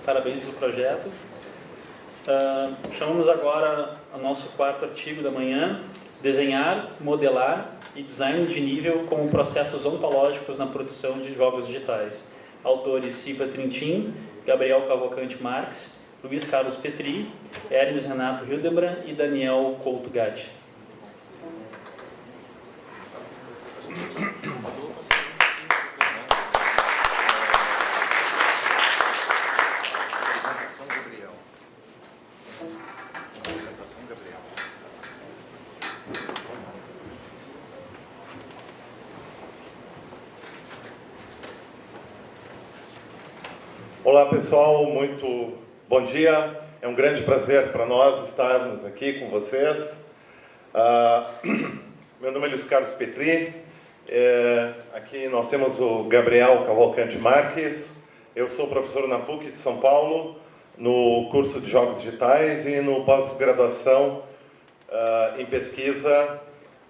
Parabéns pelo projeto. Chamamos agora o nosso quarto artigo da manhã, Desenhar, Modelar e Design de Nível como processos ontológicos na produção de jogos digitais. Autores Cipa Trintin, Gabriel Cavalcante Marques, Luiz Carlos Petri, Hermes Renato Hildebrand e Daniel Couto Gatti. Olá, pessoal, muito bom dia. É um grande prazer para nós estarmos aqui com vocês. Meu nome é Luiz Carlos Petri. Aqui nós temos o Gabriel Cavalcante Marques. Eu sou professor na PUC de São Paulo, no curso de Jogos Digitais e no pós-graduação em pesquisa,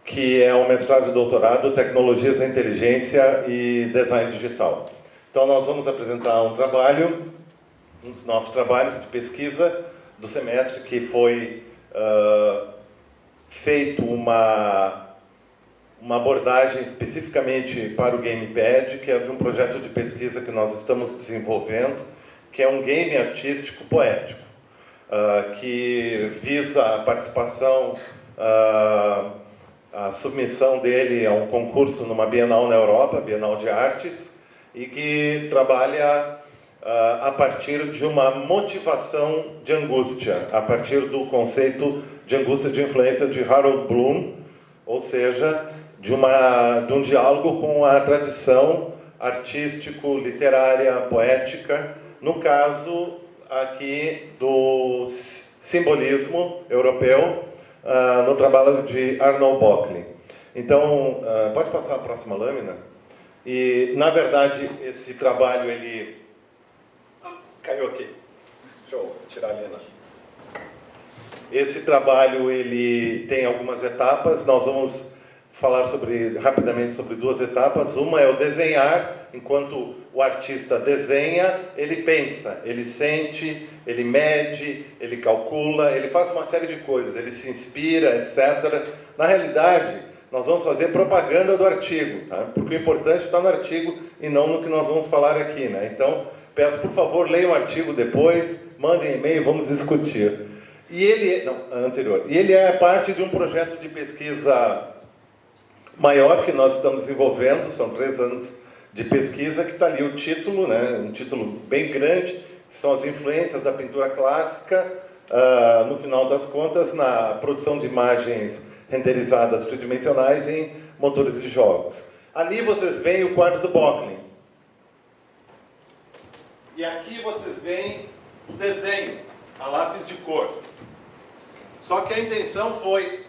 que é o mestrado e doutorado Tecnologias da Inteligência e Design Digital. Então, nós vamos apresentar um dos nossos trabalhos de pesquisa do semestre, que foi feito uma abordagem especificamente para o Gamepad, que é de um projeto de pesquisa que nós estamos desenvolvendo, que é um game artístico poético, que visa a participação, a submissão dele a um concurso numa Bienal na Europa, Bienal de Artes, e que trabalha a partir de uma motivação de angústia, a partir do conceito de angústia de influência de Harold Bloom, ou seja, de um diálogo com a tradição artístico-literária, poética, no caso aqui do simbolismo europeu, no trabalho de Arnold Böcklin. Então, pode passar a próxima lâmina? E, na verdade, esse trabalho, ele... caiu aqui. Deixa eu tirar a lena. Esse trabalho, ele tem algumas etapas. Nós vamos falar rapidamente sobre duas etapas. Uma é o desenhar. Enquanto o artista desenha, ele pensa, ele sente, ele mede, ele calcula, ele faz uma série de coisas, ele se inspira, etc. Na realidade, nós vamos fazer propaganda do artigo, tá? Porque o importante está no artigo e não no que nós vamos falar aqui, né? Então, peço, por favor, leiam o artigo depois, mandem e-mail, vamos discutir. E ele é parte de um projeto de pesquisa maior que nós estamos desenvolvendo, são 3 anos de pesquisa, que está ali o título, né? Um título bem grande, que são as influências da pintura clássica, no final das contas, na produção de imagens renderizadas tridimensionais em motores de jogos. Ali vocês veem o quadro do Böcklin. E aqui vocês veem o desenho, a lápis de cor. Só que a intenção foi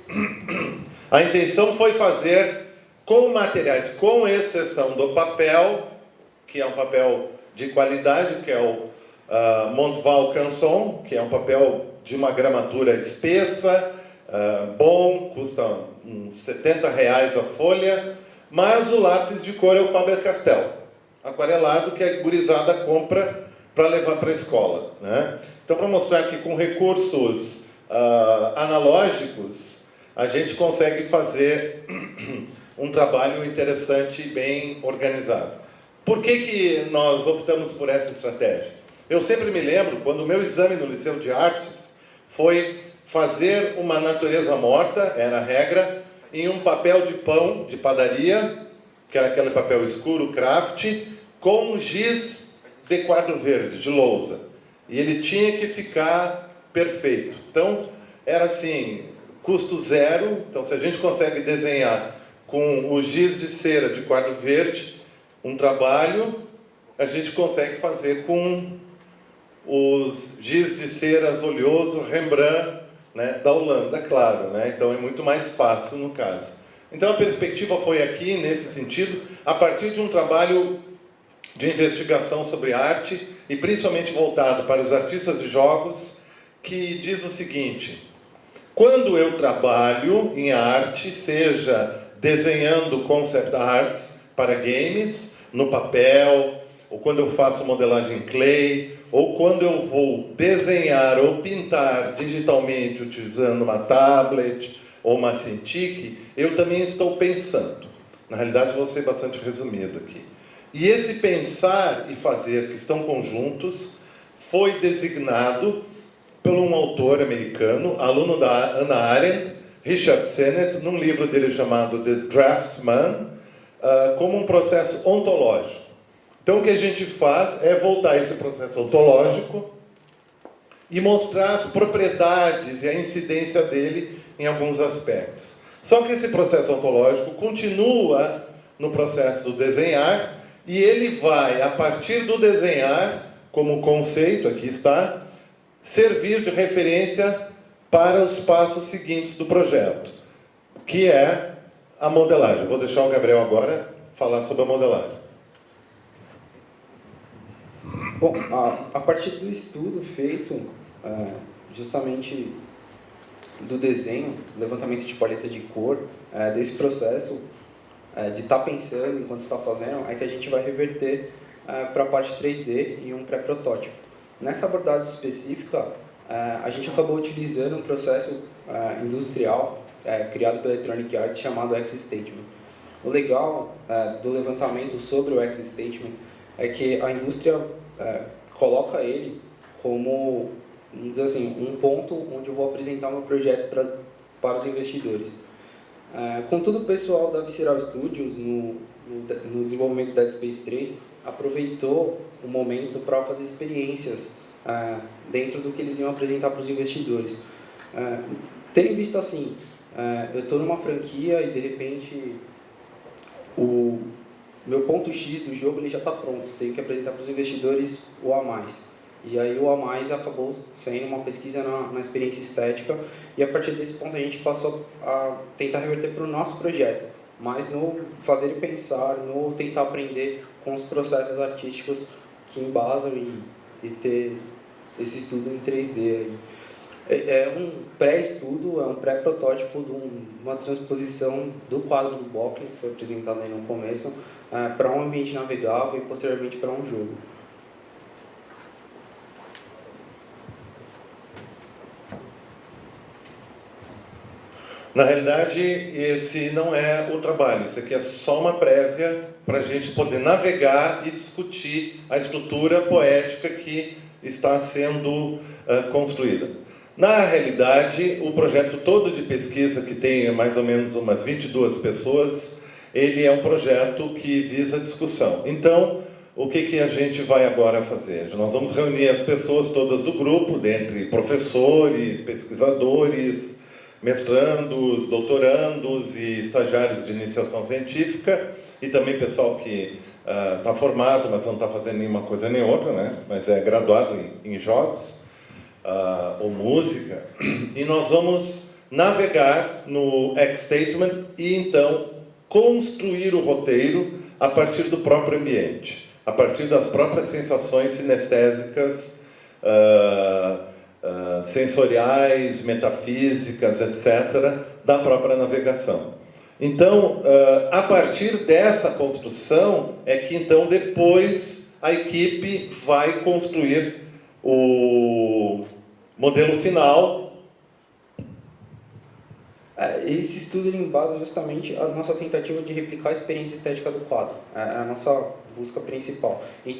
fazer com materiais, com exceção do papel, que é um papel de qualidade, que é o Montval Canson, que é um papel de uma gramatura espessa, bom, custa uns R$70 a folha, mas o lápis de cor é o Faber-Castell, aquarelado, que a gurizada compra para levar para a escola, né? Então, para mostrar que com recursos analógicos, a gente consegue fazer um trabalho interessante e bem organizado. Por que nós optamos por essa estratégia? Eu sempre me lembro, quando o meu exame no Liceu de Artes foi fazer uma natureza morta, era a regra, em um papel de pão de padaria, que era aquele papel escuro, craft, com giz de quadro verde, de lousa. E ele tinha que ficar perfeito. Então, era assim, custo zero. Então, se a gente consegue desenhar com o giz de cera de quadro verde um trabalho, a gente consegue fazer com os giz de ceras oleoso Rembrandt, né, da Holanda, claro, né? Então é muito mais fácil no caso. Então a perspectiva foi aqui, nesse sentido, a partir de um trabalho de investigação sobre arte, e principalmente voltado para os artistas de jogos, que diz o seguinte: quando eu trabalho em arte, seja desenhando concept arts para games, no papel, ou quando eu faço modelagem clay, ou quando eu vou desenhar ou pintar digitalmente utilizando uma tablet ou uma Cintiq, eu também estou pensando. Na realidade, vou ser bastante resumido aqui. E esse pensar e fazer, que estão conjuntos, foi designado por um autor americano, aluno da Hannah Arendt, Richard Sennett, num livro dele chamado The Draftsman, como um processo ontológico. Então, o que a gente faz é voltar esse processo ontológico e mostrar as propriedades e a incidência dele em alguns aspectos. Só que esse processo ontológico continua no processo do desenhar, e ele vai, a partir do desenhar, como conceito, aqui está, servir de referência para os passos seguintes do projeto, que é a modelagem. Vou deixar o Gabriel agora falar sobre a modelagem. Bom, a partir do estudo feito justamente do desenho, levantamento de paleta de cor, desse processo de estar pensando enquanto está fazendo, é que a gente vai reverter para a parte 3D e um pré-protótipo. Nessa abordagem específica, a gente acabou utilizando um processo industrial criado pela Electronic Arts chamado X-Statement. O legal do levantamento sobre o X-Statement é que a indústria coloca ele como, vamos dizer assim, um ponto onde eu vou apresentar meu projeto para os investidores. Contudo, o pessoal da Visceral Studios, no desenvolvimento do Dead Space 3, aproveitou o momento para fazer experiências dentro do que eles iam apresentar para os investidores. Tendo visto assim, eu estou numa franquia e de repente o meu ponto X do jogo ele já está pronto, tenho que apresentar para os investidores o a mais. E aí o a mais acabou sendo uma pesquisa na experiência estética, e a partir desse ponto a gente passou a tentar reverter para o nosso projeto, mas no fazer e pensar, no tentar aprender com os processos artísticos que embasam e ter esse estudo em 3D aí. É um pré-estudo, é um pré-protótipo de uma transposição do quadro do Bocklin, que foi apresentado aí no começo, para um ambiente navegável e posteriormente para um jogo. Na realidade, esse não é o trabalho, isso aqui é só uma prévia para a gente poder navegar e discutir a estrutura poética que está sendo construída. Na realidade, o projeto todo de pesquisa, que tem mais ou menos umas 22 pessoas, ele é um projeto que visa discussão. Então, o que a gente vai agora fazer? Nós vamos reunir as pessoas todas do grupo, dentre professores, pesquisadores, mestrandos, doutorandos e estagiários de iniciação científica, e também pessoal que está formado, mas não está fazendo nenhuma coisa nem outra, né? Mas é graduado em jogos ou música, e nós vamos navegar no X-Statement e então construir o roteiro a partir do próprio ambiente, a partir das próprias sensações sinestésicas, sensoriais, metafísicas, etc., da própria navegação. Então, a partir dessa construção é que então depois a equipe vai construir o modelo final. Esse estudo ele embasa justamente a nossa tentativa de replicar a experiência estética do quadro, a nossa busca principal. E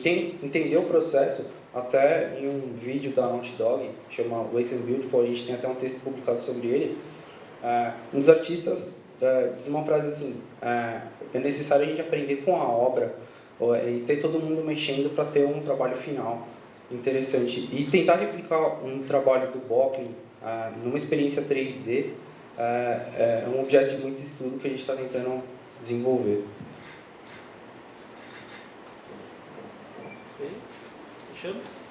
entender o processo, até em um vídeo da Naughty Dog, que chama Waste and Beautiful, a gente tem até um texto publicado sobre ele. Um dos artistas diz uma frase assim: é necessário a gente aprender com a obra e ter todo mundo mexendo para ter um trabalho final interessante. E tentar replicar um trabalho do Bocklin numa experiência 3D é um objeto de muito estudo que a gente está tentando desenvolver. Fechamos?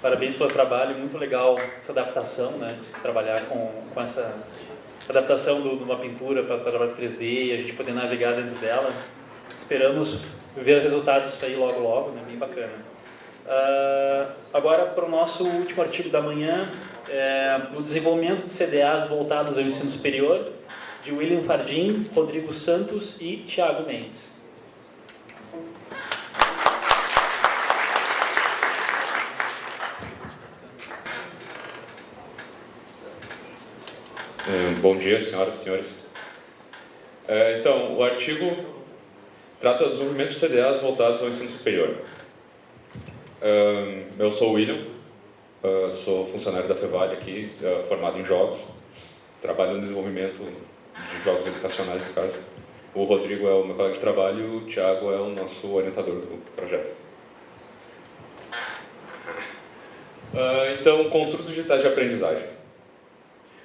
Parabéns pelo trabalho, muito legal essa adaptação, né? De trabalhar com essa adaptação de uma pintura para trabalho 3D e a gente poder navegar dentro dela. Esperamos ver resultados disso aí logo, né? Bem bacana. Agora, para o nosso último artigo da manhã, o desenvolvimento de CDAs voltados ao ensino superior, de William Fardim, Rodrigo Santos e Thiago Mendes. Bom dia, senhoras e senhores. Então, o artigo trata do desenvolvimento de CDAs voltados ao ensino superior. Eu sou o William, sou funcionário da Fevale aqui, formado em jogos, trabalho no desenvolvimento de jogos educacionais, no caso. O Rodrigo é o meu colega de trabalho e o Thiago é o nosso orientador do projeto. Então, construtos digitais de aprendizagem.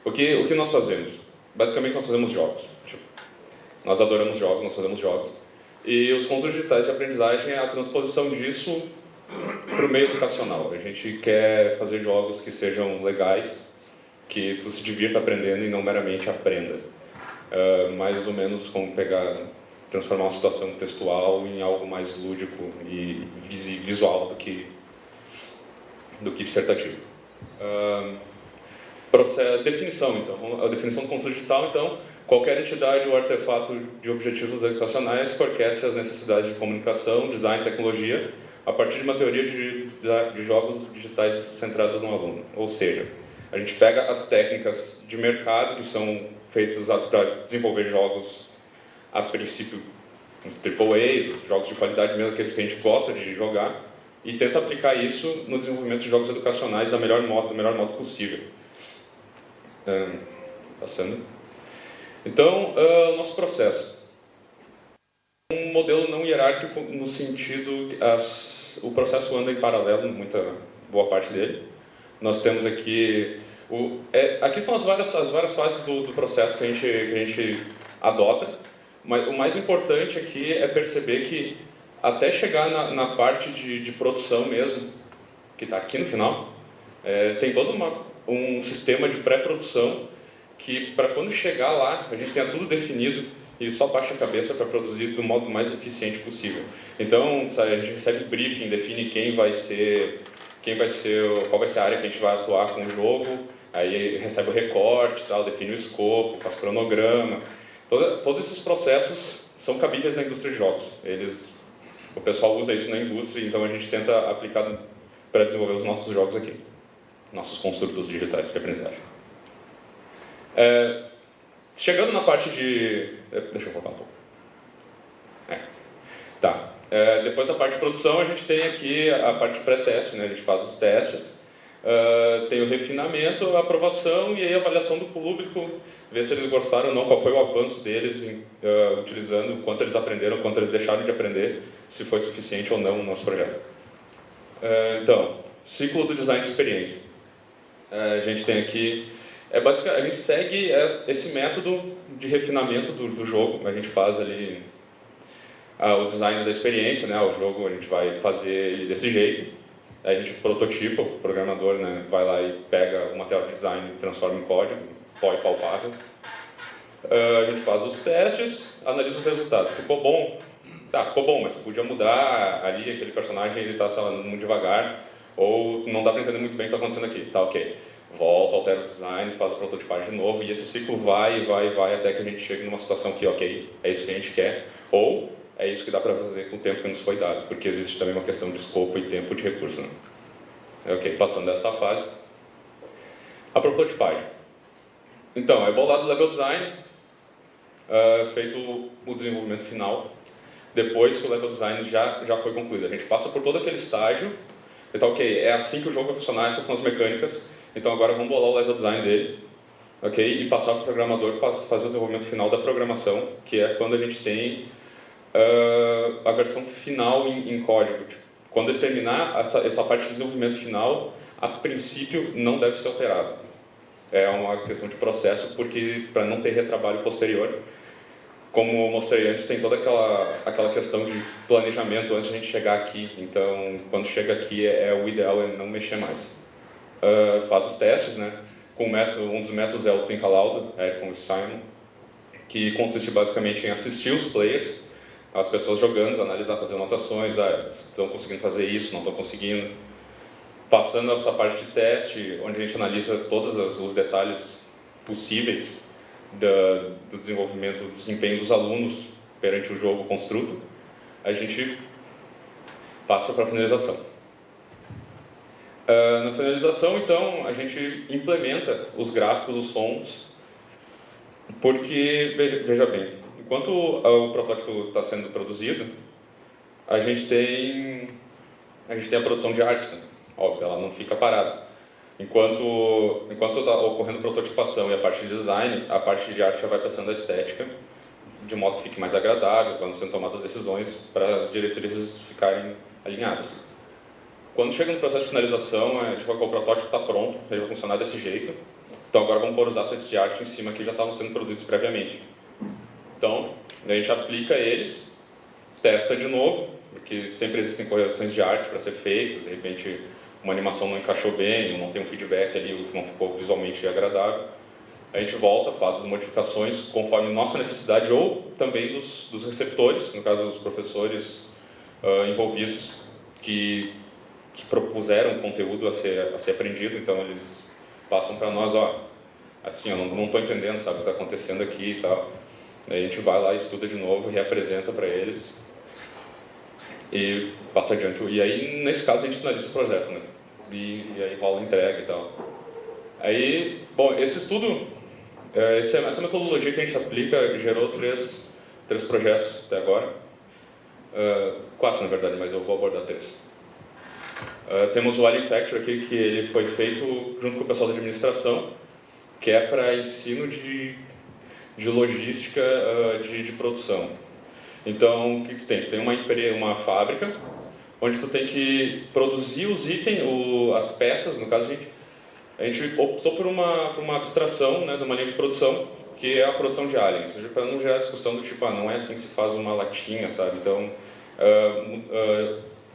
O que nós fazemos? Basicamente, nós fazemos jogos. Tipo, nós adoramos jogos, nós fazemos jogos. E os construtos digitais de aprendizagem é a transposição disso para o meio educacional. A gente quer fazer jogos que sejam legais, que tu se divirta aprendendo e não meramente aprenda. Mais ou menos como transformar uma situação textual em algo mais lúdico e visual do que dissertativo. Definição, então. A definição do construto digital, então, qualquer entidade ou artefato de objetivos educacionais que orquestre as necessidades de comunicação, design e tecnologia a partir de uma teoria de jogos digitais centrada no aluno. Ou seja, a gente pega as técnicas de mercado que são usadas para desenvolver jogos, a princípio, os AAAs, os jogos de qualidade mesmo, aqueles que a gente gosta de jogar, e tenta aplicar isso no desenvolvimento de jogos educacionais do melhor modo possível. Passando. Então, o nosso processo. Um modelo não hierárquico no sentido que o processo anda em paralelo, boa parte dele. Nós temos aqui... aqui são as várias fases do processo que a gente adota, mas o mais importante aqui é perceber que até chegar na parte de produção mesmo, que está aqui no final, tem todo um sistema de pré-produção que, para quando chegar lá, a gente tenha tudo definido e só baixa a cabeça para produzir do modo mais eficiente possível. Então, a gente recebe briefing, define qual vai ser a área que a gente vai atuar com o jogo, aí recebe o recorte, define o escopo, faz cronograma. Todos esses processos são cabíveis na indústria de jogos. O pessoal usa isso na indústria, então a gente tenta aplicar para desenvolver os nossos jogos aqui, nossos construtos digitais de aprendizagem. Chegando na parte de... Deixa eu voltar um pouco. Depois da parte de produção, a gente tem aqui a parte de pré-teste, né? A gente faz os testes, tem o refinamento, a aprovação e aí a avaliação do público, ver se eles gostaram ou não, qual foi o avanço deles utilizando, quanto eles aprenderam, quanto eles deixaram de aprender, se foi suficiente ou não no nosso projeto. Então, ciclo do design de experiência. A gente tem aqui... basicamente, a gente segue esse método de refinamento do jogo. A gente faz ali o design da experiência, né? O jogo a gente vai fazer desse jeito. Aí a gente prototipa, o programador, né, vai lá e pega o material de design e transforma em código, palpável. A gente faz os testes, analisa os resultados. Ficou bom? Ficou bom, mas podia mudar ali, aquele personagem ele está muito devagar, ou não dá para entender muito bem o que está acontecendo aqui. Ok. Volta, altera o design, faz a prototipagem de novo, e esse ciclo vai até que a gente chegue numa situação que, ok, é isso que a gente quer, ou é isso que dá para fazer com o tempo que nos foi dado, porque existe também uma questão de escopo e tempo de recurso. Né? Ok, passando dessa fase, a prototipagem. Então, é bolado o level design, feito o desenvolvimento final, depois que o level design já foi concluído. A gente passa por todo aquele estágio, então, ok, é assim que o jogo vai funcionar, essas são as mecânicas, então agora vamos bolar o level design dele, ok? E passar para o programador para fazer o desenvolvimento final da programação, que é quando a gente tem a versão final em código. Tipo, quando ele terminar essa parte de desenvolvimento final, a princípio não deve ser alterado. É uma questão de processo, porque para não ter retrabalho posterior, como eu mostrei antes, tem toda aquela questão de planejamento antes de a gente chegar aqui. Então, quando chega aqui, o ideal é não mexer mais. Faz os testes, né? Um dos métodos é o Think Aloud, com o Simon, que consiste basicamente em assistir os players, as pessoas jogando, analisar, fazer anotações, estão conseguindo fazer isso, não estão conseguindo. Passando essa parte de teste, onde a gente analisa todos os detalhes possíveis do desenvolvimento, do desempenho dos alunos perante o jogo construto, a gente passa para a finalização. Na finalização, então, a gente implementa os gráficos, os sons, porque, veja bem, enquanto o protótipo está sendo produzido, a gente tem a produção de arte, né? Óbvio, ela não fica parada. Enquanto está ocorrendo prototipação e a parte de design, a parte de arte já vai passando a estética, de modo que fique mais agradável quando sendo tomadas decisões para as diretrizes ficarem alinhadas. quando chega no processo de finalização, a gente vai, o protótipo está pronto, ele vai funcionar desse jeito. Então agora vamos pôr os assets de arte em cima que já estavam sendo produzidos previamente. Então, a gente aplica eles, testa de novo, porque sempre existem correções de arte para ser feitas, de repente uma animação não encaixou bem, ou não tem um feedback ali, não ficou visualmente agradável. A gente volta, faz as modificações conforme nossa necessidade ou também dos receptores, no caso dos professores envolvidos que propuseram o conteúdo a ser aprendido, então eles passam para nós, assim, eu não estou entendendo, sabe, o que está acontecendo aqui e tal. Aí a gente vai lá, estuda de novo, reapresenta para eles e passa adiante. E aí, nesse caso, a gente finaliza o projeto, né? E aí rola a entrega e tal. Aí, bom, esse estudo, essa metodologia que a gente aplica gerou três projetos até agora. 4, na verdade, mas eu vou abordar 3. Temos o Alien Factory aqui, que ele foi feito junto com o pessoal da administração, que é para ensino de logística de produção. Então, o que tu tem? Tu tem uma fábrica, onde tu tem que produzir os itens, as peças, no caso a gente optou por uma abstração, né, de uma linha de produção, que é a produção de aliens, para não gerar discussão do tipo, não é assim que se faz uma latinha, sabe? Então,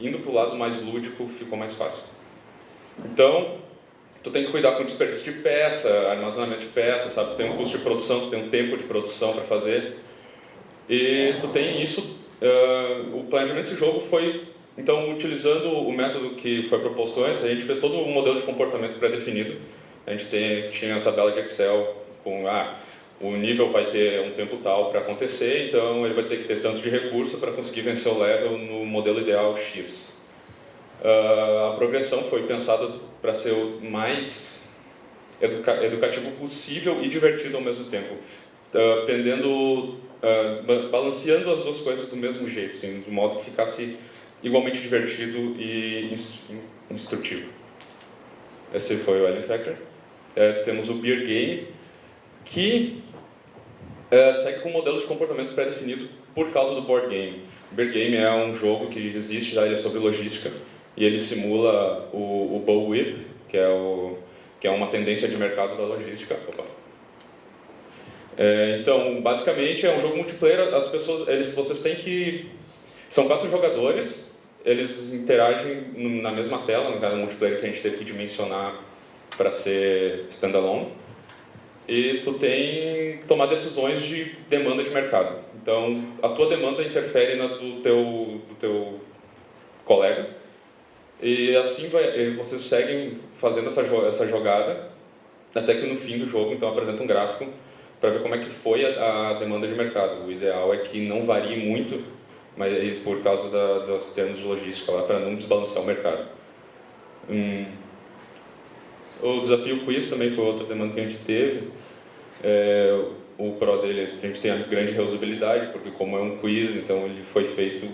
indo para o lado mais lúdico, ficou mais fácil. Então, tu tem que cuidar com o desperdício de peça, armazenamento de peça, sabe? Tu tem um custo de produção, tu tem um tempo de produção para fazer. E tu tem isso, o planejamento desse jogo foi, então, utilizando o método que foi proposto antes, a gente fez todo um modelo de comportamento pré-definido. A gente tinha a tabela de Excel com, o nível vai ter um tempo tal para acontecer, então ele vai ter que ter tanto de recurso para conseguir vencer o level no modelo ideal X. A progressão foi pensada para ser o mais educativo possível e divertido ao mesmo tempo, balanceando as duas coisas do mesmo jeito, assim, de modo que ficasse igualmente divertido e instrutivo. Esse foi o Alien Factory. Temos o Beer Game, que segue com um modelo de comportamento pré-definido por causa do board game. O Beer Game é um jogo que existe já, ele é sobre logística, e ele simula o bullwhip, que é uma tendência de mercado da logística. Então, basicamente, é um jogo multiplayer. Vocês têm que... São 4 jogadores, eles interagem na mesma tela, no caso multiplayer que a gente teve que dimensionar para ser standalone. E tu tem que tomar decisões de demanda de mercado. Então, a tua demanda interfere na do teu colega. E assim vocês seguem fazendo essa jogada, até que no fim do jogo, então, apresenta um gráfico para ver como é que foi a demanda de mercado. O ideal é que não varie muito, mas por causa dos termos de logística, para não desbalancear o mercado. O desafio quiz também foi outra demanda que a gente teve. O pro dele, a gente tem a grande reusabilidade, porque como é um quiz, então ele foi feito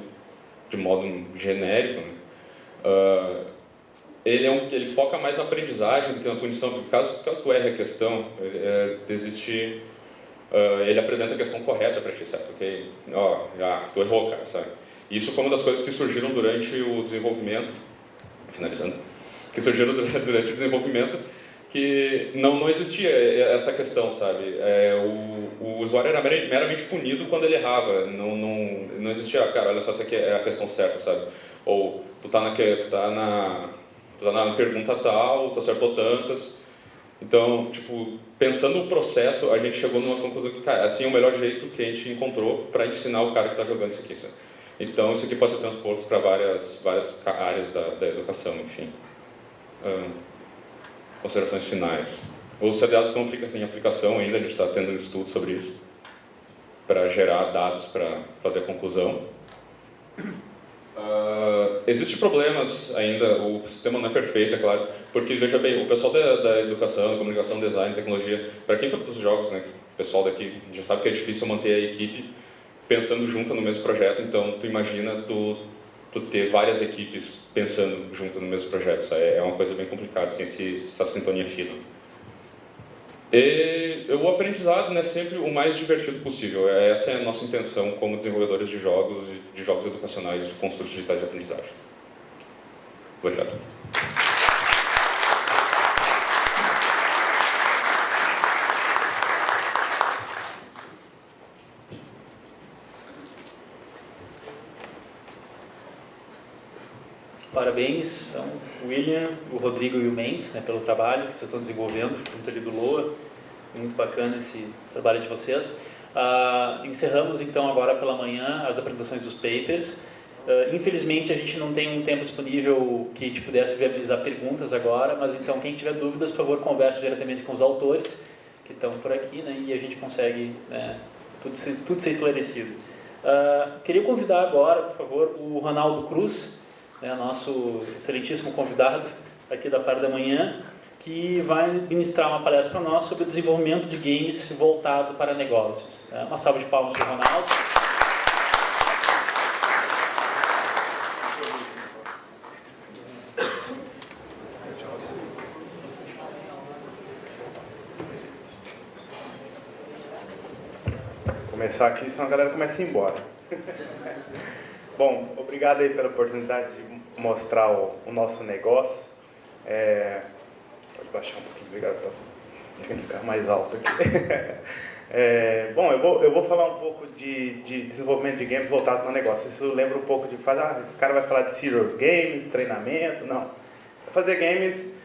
de modo genérico, né? Ele foca mais na aprendizagem do que na punição, porque caso tu erre a questão, ele apresenta a questão correta para ti, certo? Ok? Tu errou, cara, sabe? Isso foi uma das coisas que surgiram durante o desenvolvimento, finalizando, durante o desenvolvimento, que não existia essa questão, sabe? O usuário era meramente punido quando ele errava, não existia, cara, olha só, essa aqui é a questão certa, sabe? Ou tu tá na pergunta tal, tu acertou tantas. Então, tipo, pensando no processo, a gente chegou numa conclusão que, cara, assim é o melhor jeito que a gente encontrou para ensinar o cara que está jogando isso aqui, sabe? Então, isso aqui pode ser transposto para várias áreas da educação, enfim. Considerações finais. Os CDAs estão em aplicação ainda, a gente está tendo um estudo sobre isso, para gerar dados para fazer a conclusão. Existem problemas ainda, o sistema não é perfeito, é claro, porque, veja bem, o pessoal da educação, comunicação, design, tecnologia, para quem produz jogos, né, o pessoal daqui já sabe que é difícil manter a equipe pensando junto no mesmo projeto, então tu imagina tu ter várias equipes pensando junto no mesmo projeto, sabe? É uma coisa bem complicada, assim, essa sintonia fina. E o aprendizado, né, sempre o mais divertido possível. Essa é a nossa intenção como desenvolvedores de jogos educacionais, de construtos digitais de aprendizagem. Obrigado. Parabéns, então, o William, o Rodrigo e o Mendes, né, pelo trabalho que vocês estão desenvolvendo junto ali do LOA. Muito bacana esse trabalho de vocês. Encerramos então agora pela manhã as apresentações dos papers. Infelizmente a gente não tem um tempo disponível que te pudesse viabilizar perguntas agora, mas então quem tiver dúvidas, por favor, converse diretamente com os autores que estão por aqui, né, e a gente consegue, né, tudo ser esclarecido. Queria convidar agora, por favor, o Ronaldo Cruz, né, nosso excelentíssimo convidado aqui da parte da manhã, que vai ministrar uma palestra para nós sobre o desenvolvimento de games voltado para negócios. Uma salva de palmas para o Ronaldo. Vou começar aqui, senão a galera começa a ir embora. Bom, obrigado aí pela oportunidade de mostrar o nosso negócio. Pode baixar um pouquinho, obrigado. Tem que ficar mais alto aqui. Bom, eu vou falar um pouco de desenvolvimento de games voltado para o negócio. Isso lembra um pouco de fazer, esse cara vai falar de serious games, treinamento, não. Vai fazer games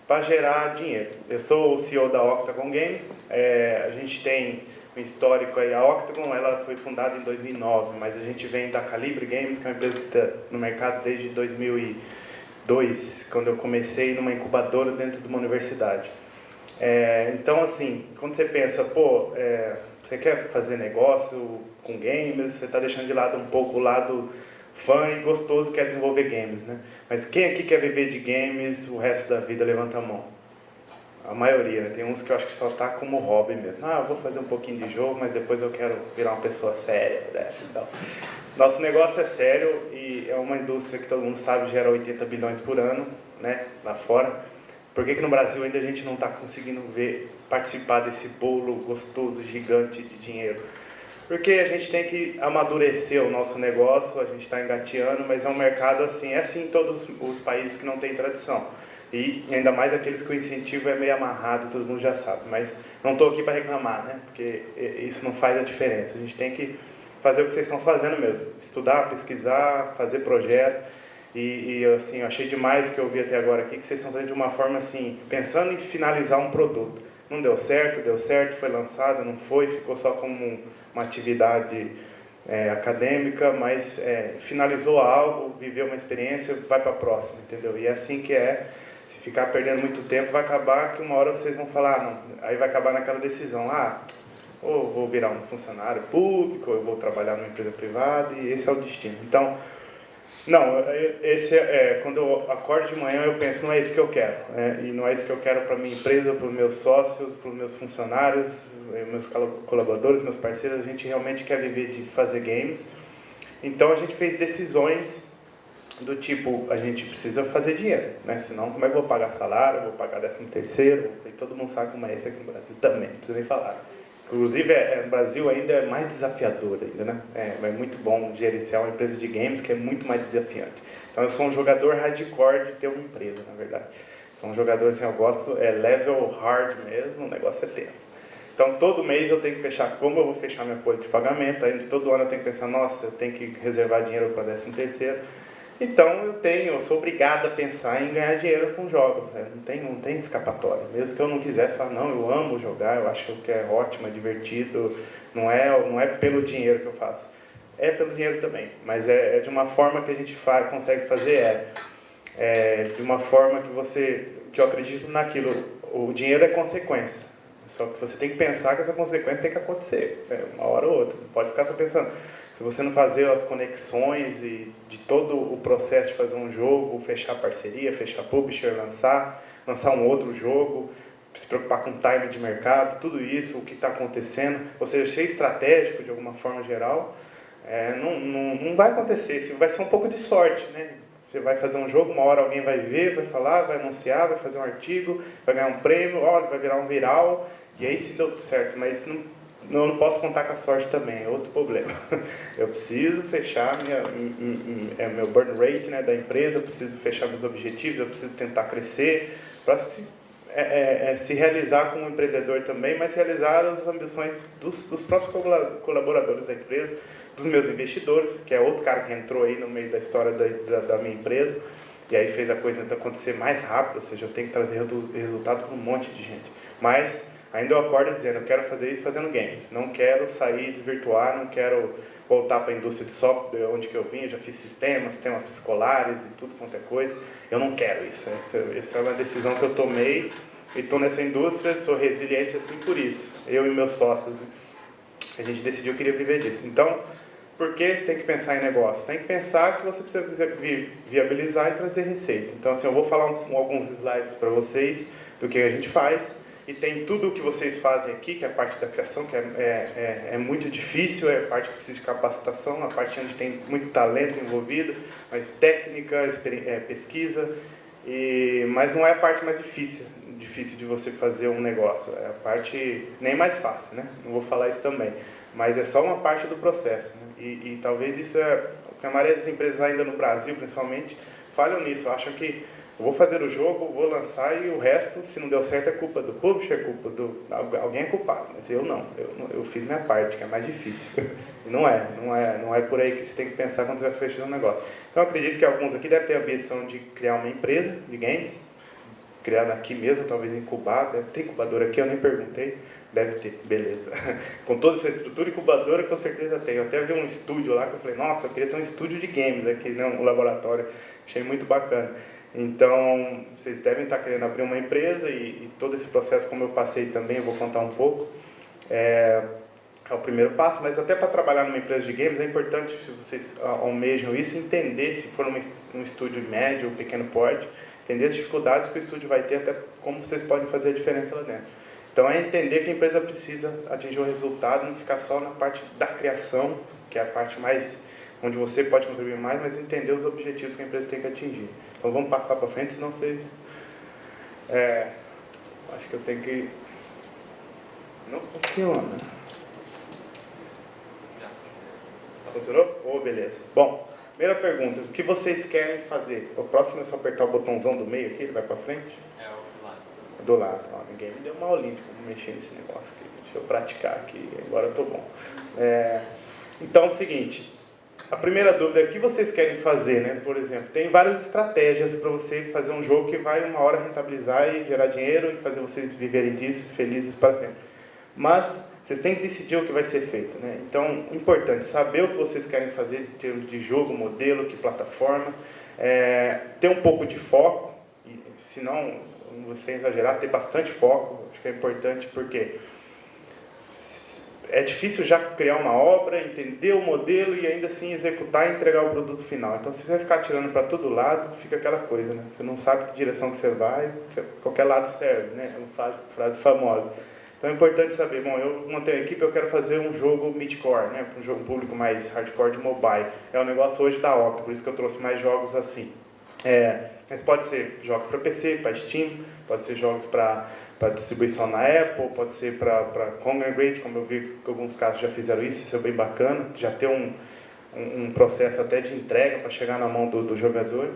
para gerar dinheiro. Eu sou o CEO da Octagon Games, a gente tem um histórico aí. A Octagon ela foi fundada em 2009, mas a gente vem da Calibre Games, que é uma empresa que está no mercado desde 2002, quando eu comecei numa incubadora dentro de uma universidade. Então, assim, quando você pensa, você quer fazer negócio com games, você está deixando de lado um pouco o lado fã e gostoso que é desenvolver games, né? Mas quem aqui quer viver de games o resto da vida? Levanta a mão. A maioria, né? Tem uns que eu acho que só tá como hobby mesmo. Eu vou fazer um pouquinho de jogo, mas depois eu quero virar uma pessoa séria, né? Então, nosso negócio é sério e é uma indústria que todo mundo sabe gera 80 bilhões por ano, né? Lá fora. Por que no Brasil ainda a gente não está conseguindo participar desse bolo gostoso, gigante de dinheiro? Porque a gente tem que amadurecer o nosso negócio, a gente está engateando, mas é um mercado assim, é assim em todos os países que não tem tradição. E ainda mais aqueles que o incentivo é meio amarrado, todo mundo já sabe. Mas não estou aqui para reclamar, né? Porque isso não faz a diferença. A gente tem que fazer o que vocês estão fazendo mesmo. Estudar, pesquisar, fazer projeto. E assim, eu achei demais o que eu vi até agora aqui, que vocês estão fazendo de uma forma assim, pensando em finalizar um produto. Não deu certo, foi lançado, não foi, ficou só como uma atividade acadêmica, mas finalizou algo, viveu uma experiência, vai para a próxima, entendeu? E é assim que é. Se ficar perdendo muito tempo, vai acabar que uma hora vocês vão falar, não, aí vai acabar naquela decisão, ou vou virar um funcionário público, ou eu vou trabalhar numa empresa privada, e esse é o destino. Então, não, quando eu acordo de manhã eu penso, não é isso que eu quero, e não é isso que eu quero para minha empresa, para os meus sócios, para os meus funcionários, meus colaboradores, meus parceiros. A gente realmente quer viver de fazer games. Então a gente fez decisões do tipo, a gente precisa fazer dinheiro, né? Senão como é que eu vou pagar salário, vou pagar 13º, e todo mundo sabe como é isso aqui no Brasil também, não precisa nem falar. Inclusive, no Brasil ainda é mais desafiador ainda, né? É muito bom gerenciar uma empresa de games, que é muito mais desafiante. Então, eu sou um jogador hardcore de ter uma empresa, na verdade. Sou um jogador, assim, eu gosto, level hard mesmo, o negócio é tenso. Então, todo mês eu tenho que fechar como eu vou fechar minha folha de pagamento, aí todo ano eu tenho que pensar, nossa, eu tenho que reservar dinheiro para 13º. Então, eu sou obrigado a pensar em ganhar dinheiro com jogos, né? Não tem escapatória. Mesmo que eu não quisesse falar, não, eu amo jogar, eu acho que é ótimo, é divertido, não é pelo dinheiro que eu faço. É pelo dinheiro também, mas é de uma forma que a gente consegue fazer, de uma forma que eu acredito naquilo. O dinheiro é consequência, só que você tem que pensar que essa consequência tem que acontecer, uma hora ou outra, não pode ficar só pensando. Se você não fazer as conexões e de todo o processo de fazer um jogo, fechar parceria, fechar publisher, lançar um outro jogo, se preocupar com o time de mercado, tudo isso, o que está acontecendo, ou seja, ser estratégico de alguma forma geral, não vai acontecer. Vai ser um pouco de sorte, né? Você vai fazer um jogo, uma hora alguém vai ver, vai falar, vai anunciar, vai fazer um artigo, vai ganhar um prêmio, vai virar um viral, e aí se deu certo, mas não posso contar com a sorte também, é outro problema. Eu preciso fechar meu burn rate, né, da empresa, eu preciso fechar meus objetivos, eu preciso tentar crescer, para se realizar como empreendedor também, mas realizar as ambições dos próprios colaboradores da empresa, dos meus investidores, que é outro cara que entrou aí no meio da história da minha empresa, e aí fez a coisa acontecer mais rápido, ou seja, eu tenho que trazer resultado para um monte de gente. Mas ainda eu acordo dizendo, eu quero fazer isso fazendo games, não quero sair, desvirtuar, não quero voltar para a indústria de software, onde que eu vim, eu já fiz sistemas escolares e tudo quanto é coisa, eu não quero isso. Essa é uma decisão que eu tomei e estou nessa indústria, sou resiliente assim por isso. Eu e meus sócios, a gente decidiu que queria viver disso. Então, por que tem que pensar em negócio? Tem que pensar que você precisa viabilizar e trazer receita. Então, assim, eu vou falar alguns slides para vocês do que a gente faz. E tem tudo o que vocês fazem aqui, que é a parte da criação, que é muito difícil, é a parte que precisa de capacitação, a parte onde tem muito talento envolvido, mas técnica, pesquisa, mas não é a parte mais difícil de você fazer um negócio, é a parte nem mais fácil, né? Não vou falar isso também, mas é só uma parte do processo, né? E talvez isso é o que a maioria das empresas ainda no Brasil, principalmente, falham nisso, acham que eu vou fazer o jogo, vou lançar e o resto, se não deu certo, é culpa do publisher, é culpa alguém é culpado, mas eu não, eu fiz minha parte, que é mais difícil. E não é por aí que você tem que pensar quando você vai fechar um negócio. Então eu acredito que alguns aqui devem ter a ambição de criar uma empresa de games, criada aqui mesmo, talvez incubada, tem incubadora aqui, eu nem perguntei, deve ter, beleza. Com toda essa estrutura, incubadora com certeza tem. Eu até vi um estúdio lá que eu falei, nossa, eu queria ter um estúdio de games aqui, né, um laboratório, achei muito bacana. Então, vocês devem estar querendo abrir uma empresa e todo esse processo, como eu passei também, eu vou contar um pouco, é o primeiro passo, mas até para trabalhar numa empresa de games é importante, se vocês almejam isso, entender, se for um estúdio médio ou pequeno porte, entender as dificuldades que o estúdio vai ter, até como vocês podem fazer a diferença lá dentro. Então, é entender que a empresa precisa atingir o resultado, não ficar só na parte da criação, que é a parte mais onde você pode contribuir mais, mas entender os objetivos que a empresa tem que atingir. Então vamos passar para frente, senão vocês... acho que eu tenho que... Não funciona. Funcionou? Oh, beleza. Bom, primeira pergunta, o que vocês querem fazer? O próximo é só apertar o botãozão do meio aqui, ele vai para frente? É o do lado. Do lado. Ó, ninguém me deu uma aulinha de como mexer nesse negócio aqui. Deixa eu praticar aqui, agora eu estou bom. Então é o seguinte... A primeira dúvida é o que vocês querem fazer, né? Por exemplo, tem várias estratégias para você fazer um jogo que vai uma hora rentabilizar e gerar dinheiro e fazer vocês viverem disso felizes para sempre. Mas vocês têm que decidir o que vai ser feito, né? Então, importante saber o que vocês querem fazer em termos de jogo, modelo, que plataforma, ter um pouco de foco, e, se não, você exagerar, ter bastante foco, acho que é importante porque é difícil já criar uma obra, entender o modelo e ainda assim executar e entregar o produto final. Então, se você ficar tirando para todo lado, fica aquela coisa, né? Você não sabe que direção que você vai, qualquer lado serve, né? É uma frase famosa. Então, é importante saber, bom, eu montei uma equipe, eu quero fazer um jogo mid-core, né? Um jogo público mais hardcore de mobile. É um negócio hoje da Octa, por isso que eu trouxe mais jogos assim. Mas pode ser jogos para PC, para Steam, pode ser jogos para distribuição na Apple, pode ser para Congregate, como eu vi que alguns casos já fizeram isso é bem bacana, já tem um processo até de entrega para chegar na mão do jogador,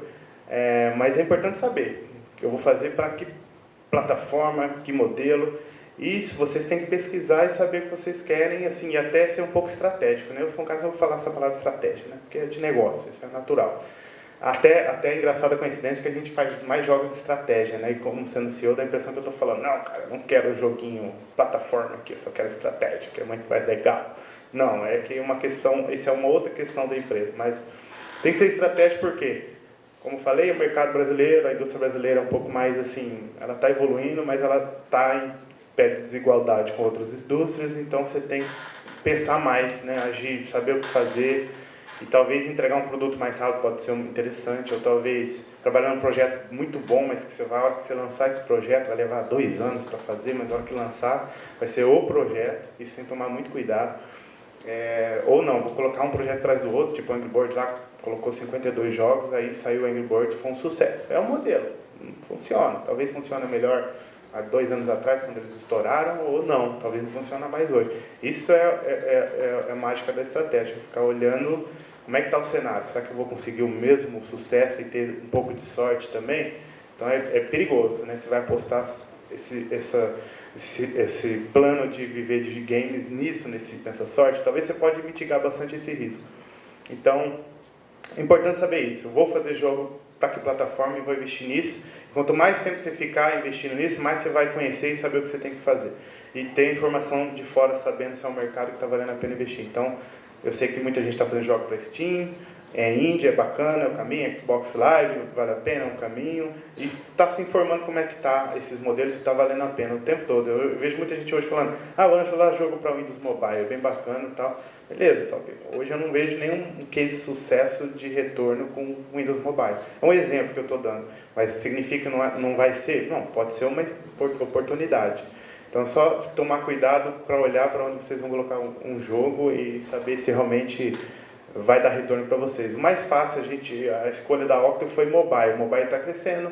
mas é importante saber o que eu vou fazer para que plataforma, que modelo, isso vocês têm que pesquisar e saber o que vocês querem, assim, e até ser um pouco estratégico, né? Eu sou um caso que eu vou falar essa palavra estratégia, né? Porque é de negócio, isso é natural. Até é engraçada a coincidência que a gente faz mais jogos de estratégia, né? E como você anunciou, dá a impressão que eu estou falando, não, cara, eu não quero joguinho plataforma aqui, eu só quero estratégia, que é muito mais legal. Não, é que uma questão, isso é uma outra questão da empresa, mas tem que ser estratégia porque, como falei, o mercado brasileiro, a indústria brasileira é um pouco mais assim, ela está evoluindo, mas ela está em pé de desigualdade com outras indústrias, então você tem que pensar mais, né? Agir, saber o que fazer. E talvez entregar um produto mais rápido pode ser interessante, ou talvez trabalhar num projeto muito bom, mas que a hora que você lançar esse projeto vai levar 2 anos para fazer, mas a hora que lançar vai ser o projeto, isso sem tomar muito cuidado. Ou não, vou colocar um projeto atrás do outro, tipo o Angry Birds lá, colocou 52 jogos, aí saiu o Angry Birds, foi um sucesso. É um modelo, funciona, talvez funcione melhor há 2 anos atrás, quando eles estouraram, ou não, talvez não funcione mais hoje. Isso é a mágica da estratégia, ficar olhando como é que está o cenário. Será que eu vou conseguir o mesmo sucesso e ter um pouco de sorte também? Então é perigoso, né? Você vai apostar esse plano de viver de games nessa sorte, talvez você pode mitigar bastante esse risco. Então, é importante saber isso. Eu vou fazer jogo para que plataforma e vou investir nisso. Quanto mais tempo você ficar investindo nisso, mais você vai conhecer e saber o que você tem que fazer. E ter informação de fora, sabendo se é um mercado que está valendo a pena investir. Então, eu sei que muita gente está fazendo jogos para Steam, é indie, é bacana, é o caminho, Xbox Live, vale a pena, é um caminho. E está se informando como é que está esses modelos, se está valendo a pena o tempo todo. Eu vejo muita gente hoje falando, vou lançar jogo para Windows Mobile, é bem bacana e tal. Beleza, só que hoje eu não vejo nenhum case de sucesso de retorno com Windows Mobile. É um exemplo que eu estou dando, mas significa que não vai ser? Não, pode ser uma oportunidade. Então, só tomar cuidado para olhar para onde vocês vão colocar um jogo e saber se realmente vai dar retorno para vocês. O mais fácil, a escolha da Octo foi mobile. O mobile está crescendo.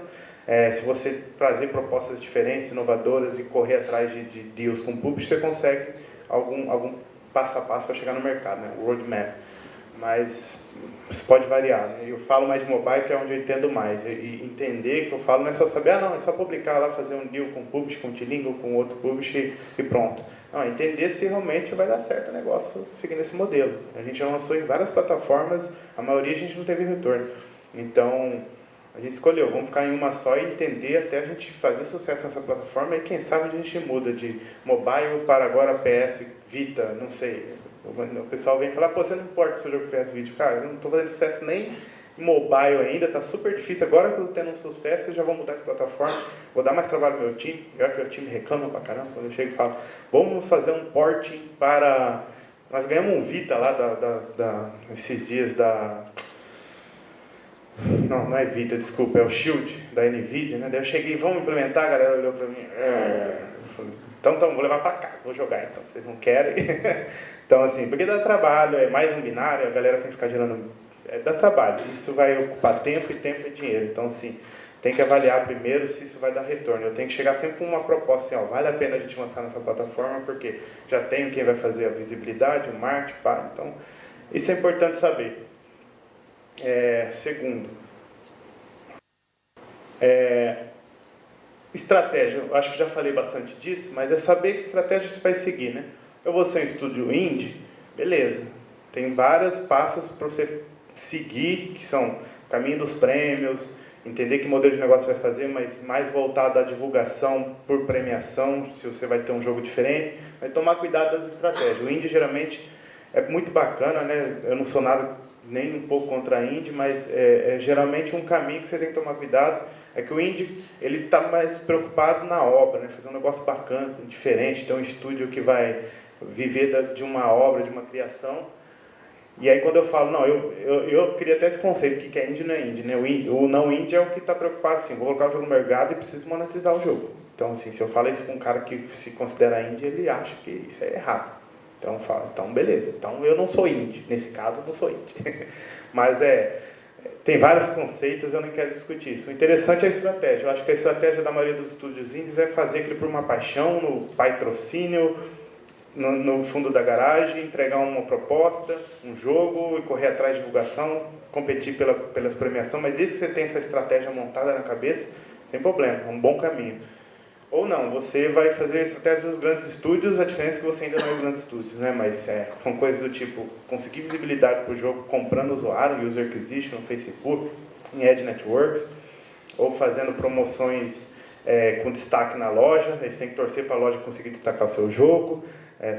Se você trazer propostas diferentes, inovadoras e correr atrás de deals com público, você consegue algum passo a passo para chegar no mercado, né? O roadmap. Mas isso pode variar, né? Eu falo mais de mobile, que é onde eu entendo mais. E entender que eu falo não é só saber, é só publicar lá, fazer um deal com o publisher, com o T-Link ou com outro publisher e pronto. Não, entender se realmente vai dar certo o negócio seguindo esse modelo. A gente já lançou em várias plataformas, a maioria a gente não teve retorno. Então, a gente escolheu, vamos ficar em uma só e entender até a gente fazer sucesso nessa plataforma e quem sabe a gente muda de mobile para agora PS, Vita, não sei. O pessoal vem falar, você não importa se o jogo PS Vita. Cara, eu não estou fazendo sucesso nem em mobile ainda, está super difícil. Agora que eu estou tendo um sucesso, eu já vou mudar de plataforma, vou dar mais trabalho ao meu time. Pior que o time reclama pra caramba, quando eu chego e falo, vamos fazer um porting para... Nós ganhamos um Vita lá esses dias da... Não é Vita, desculpa, é o Shield da NVIDIA, né? Daí eu cheguei, vamos implementar, a galera olhou para mim, então vou levar para cá, vou jogar, então vocês não querem. Então assim, porque dá trabalho, é mais um binário, a galera tem que ficar gerando, dá trabalho, isso vai ocupar tempo e tempo é dinheiro, então assim, tem que avaliar primeiro se isso vai dar retorno. Eu tenho que chegar sempre com uma proposta assim, vale a pena a gente lançar nessa plataforma, porque já tenho quem vai fazer a visibilidade, o marketing, então isso é importante saber. Segundo, estratégia, eu acho que já falei bastante disso, mas é saber que estratégia você vai seguir, né? Eu vou ser um estúdio indie, beleza, tem vários passos para você seguir, que são o caminho dos prêmios, entender que modelo de negócio vai fazer, mas mais voltado à divulgação por premiação, se você vai ter um jogo diferente, vai tomar cuidado das estratégias. O indie geralmente é muito bacana, né? Eu não sou nada nem um pouco contra a indie, mas é geralmente um caminho que você tem que tomar cuidado. É que o indie, ele está mais preocupado na obra, né? Fazer um negócio bacana, diferente, ter um estúdio que vai viver de uma obra, de uma criação. E aí quando eu falo, não, eu queria até esse conceito, o que é indie não é indie, né? O não indie é o que está preocupado assim, vou colocar o jogo no mercado e preciso monetizar o jogo. Então assim, se eu falo isso com um cara que se considera indie, ele acha que isso é errado. Então eu falo, então beleza, então eu não sou indie, nesse caso eu não sou indie. Mas tem vários conceitos, eu não quero discutir isso. O interessante é a estratégia. Eu acho que a estratégia da maioria dos estúdios indies é fazer aquilo por uma paixão, no patrocínio, no fundo da garagem, entregar uma proposta, um jogo e correr atrás de divulgação, competir pelas premiações, mas desde que você tenha essa estratégia montada na cabeça, sem problema, é um bom caminho. Ou não, você vai fazer a estratégia dos grandes estúdios, a diferença é que você ainda não é grandes estúdios, né? Mas são coisas do tipo, conseguir visibilidade para o jogo comprando usuário, user acquisition no Facebook, em Ad Networks, ou fazendo promoções com destaque na loja, aí você tem que torcer para a loja conseguir destacar o seu jogo,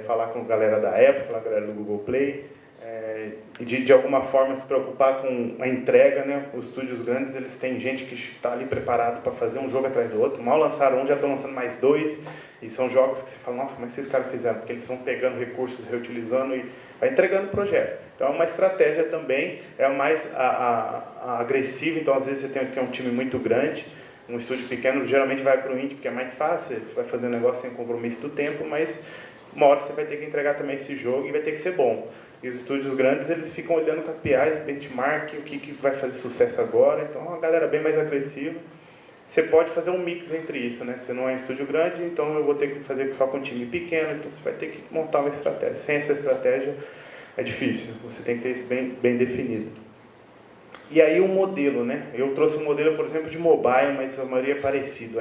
falar com a galera da Apple, com a galera do Google Play, e de alguma forma se preocupar com a entrega, né? Os estúdios grandes, eles têm gente que está ali preparado para fazer um jogo atrás do outro, mal lançaram um, já estão lançando mais 2, e são jogos que você fala, nossa, como é que esses caras fizeram? Porque eles vão pegando recursos, reutilizando e vai entregando o projeto. Então é uma estratégia também, é mais a agressiva, então às vezes você tem um time muito grande, um estúdio pequeno geralmente vai para o indie porque é mais fácil, você vai fazer um negócio sem compromisso do tempo, mas uma hora você vai ter que entregar também esse jogo e vai ter que ser bom. E os estúdios grandes, eles ficam olhando KPIs, benchmark, o que vai fazer sucesso agora. Então, é uma galera bem mais agressiva. Você pode fazer um mix entre isso, né? Você não é um estúdio grande, então eu vou ter que fazer só com um time pequeno, então você vai ter que montar uma estratégia. Sem essa estratégia é difícil, você tem que ter isso bem definido. E aí o modelo, né? Eu trouxe um modelo, por exemplo, de mobile, mas a maioria é parecido.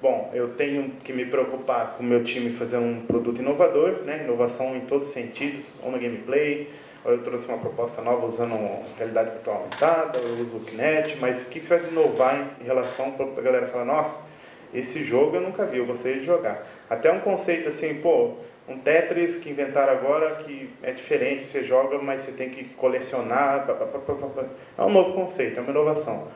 Bom, eu tenho que me preocupar com o meu time fazer um produto inovador, né? Inovação em todos os sentidos, ou no gameplay, ou eu trouxe uma proposta nova usando realidade virtual aumentada, eu uso o Kinect, mas o que você vai inovar em relação para a galera falar, nossa, esse jogo eu nunca vi, eu gostaria de jogar. Até um conceito assim, pô, um Tetris que inventaram agora que é diferente, você joga, mas você tem que colecionar, é um novo conceito, é uma inovação.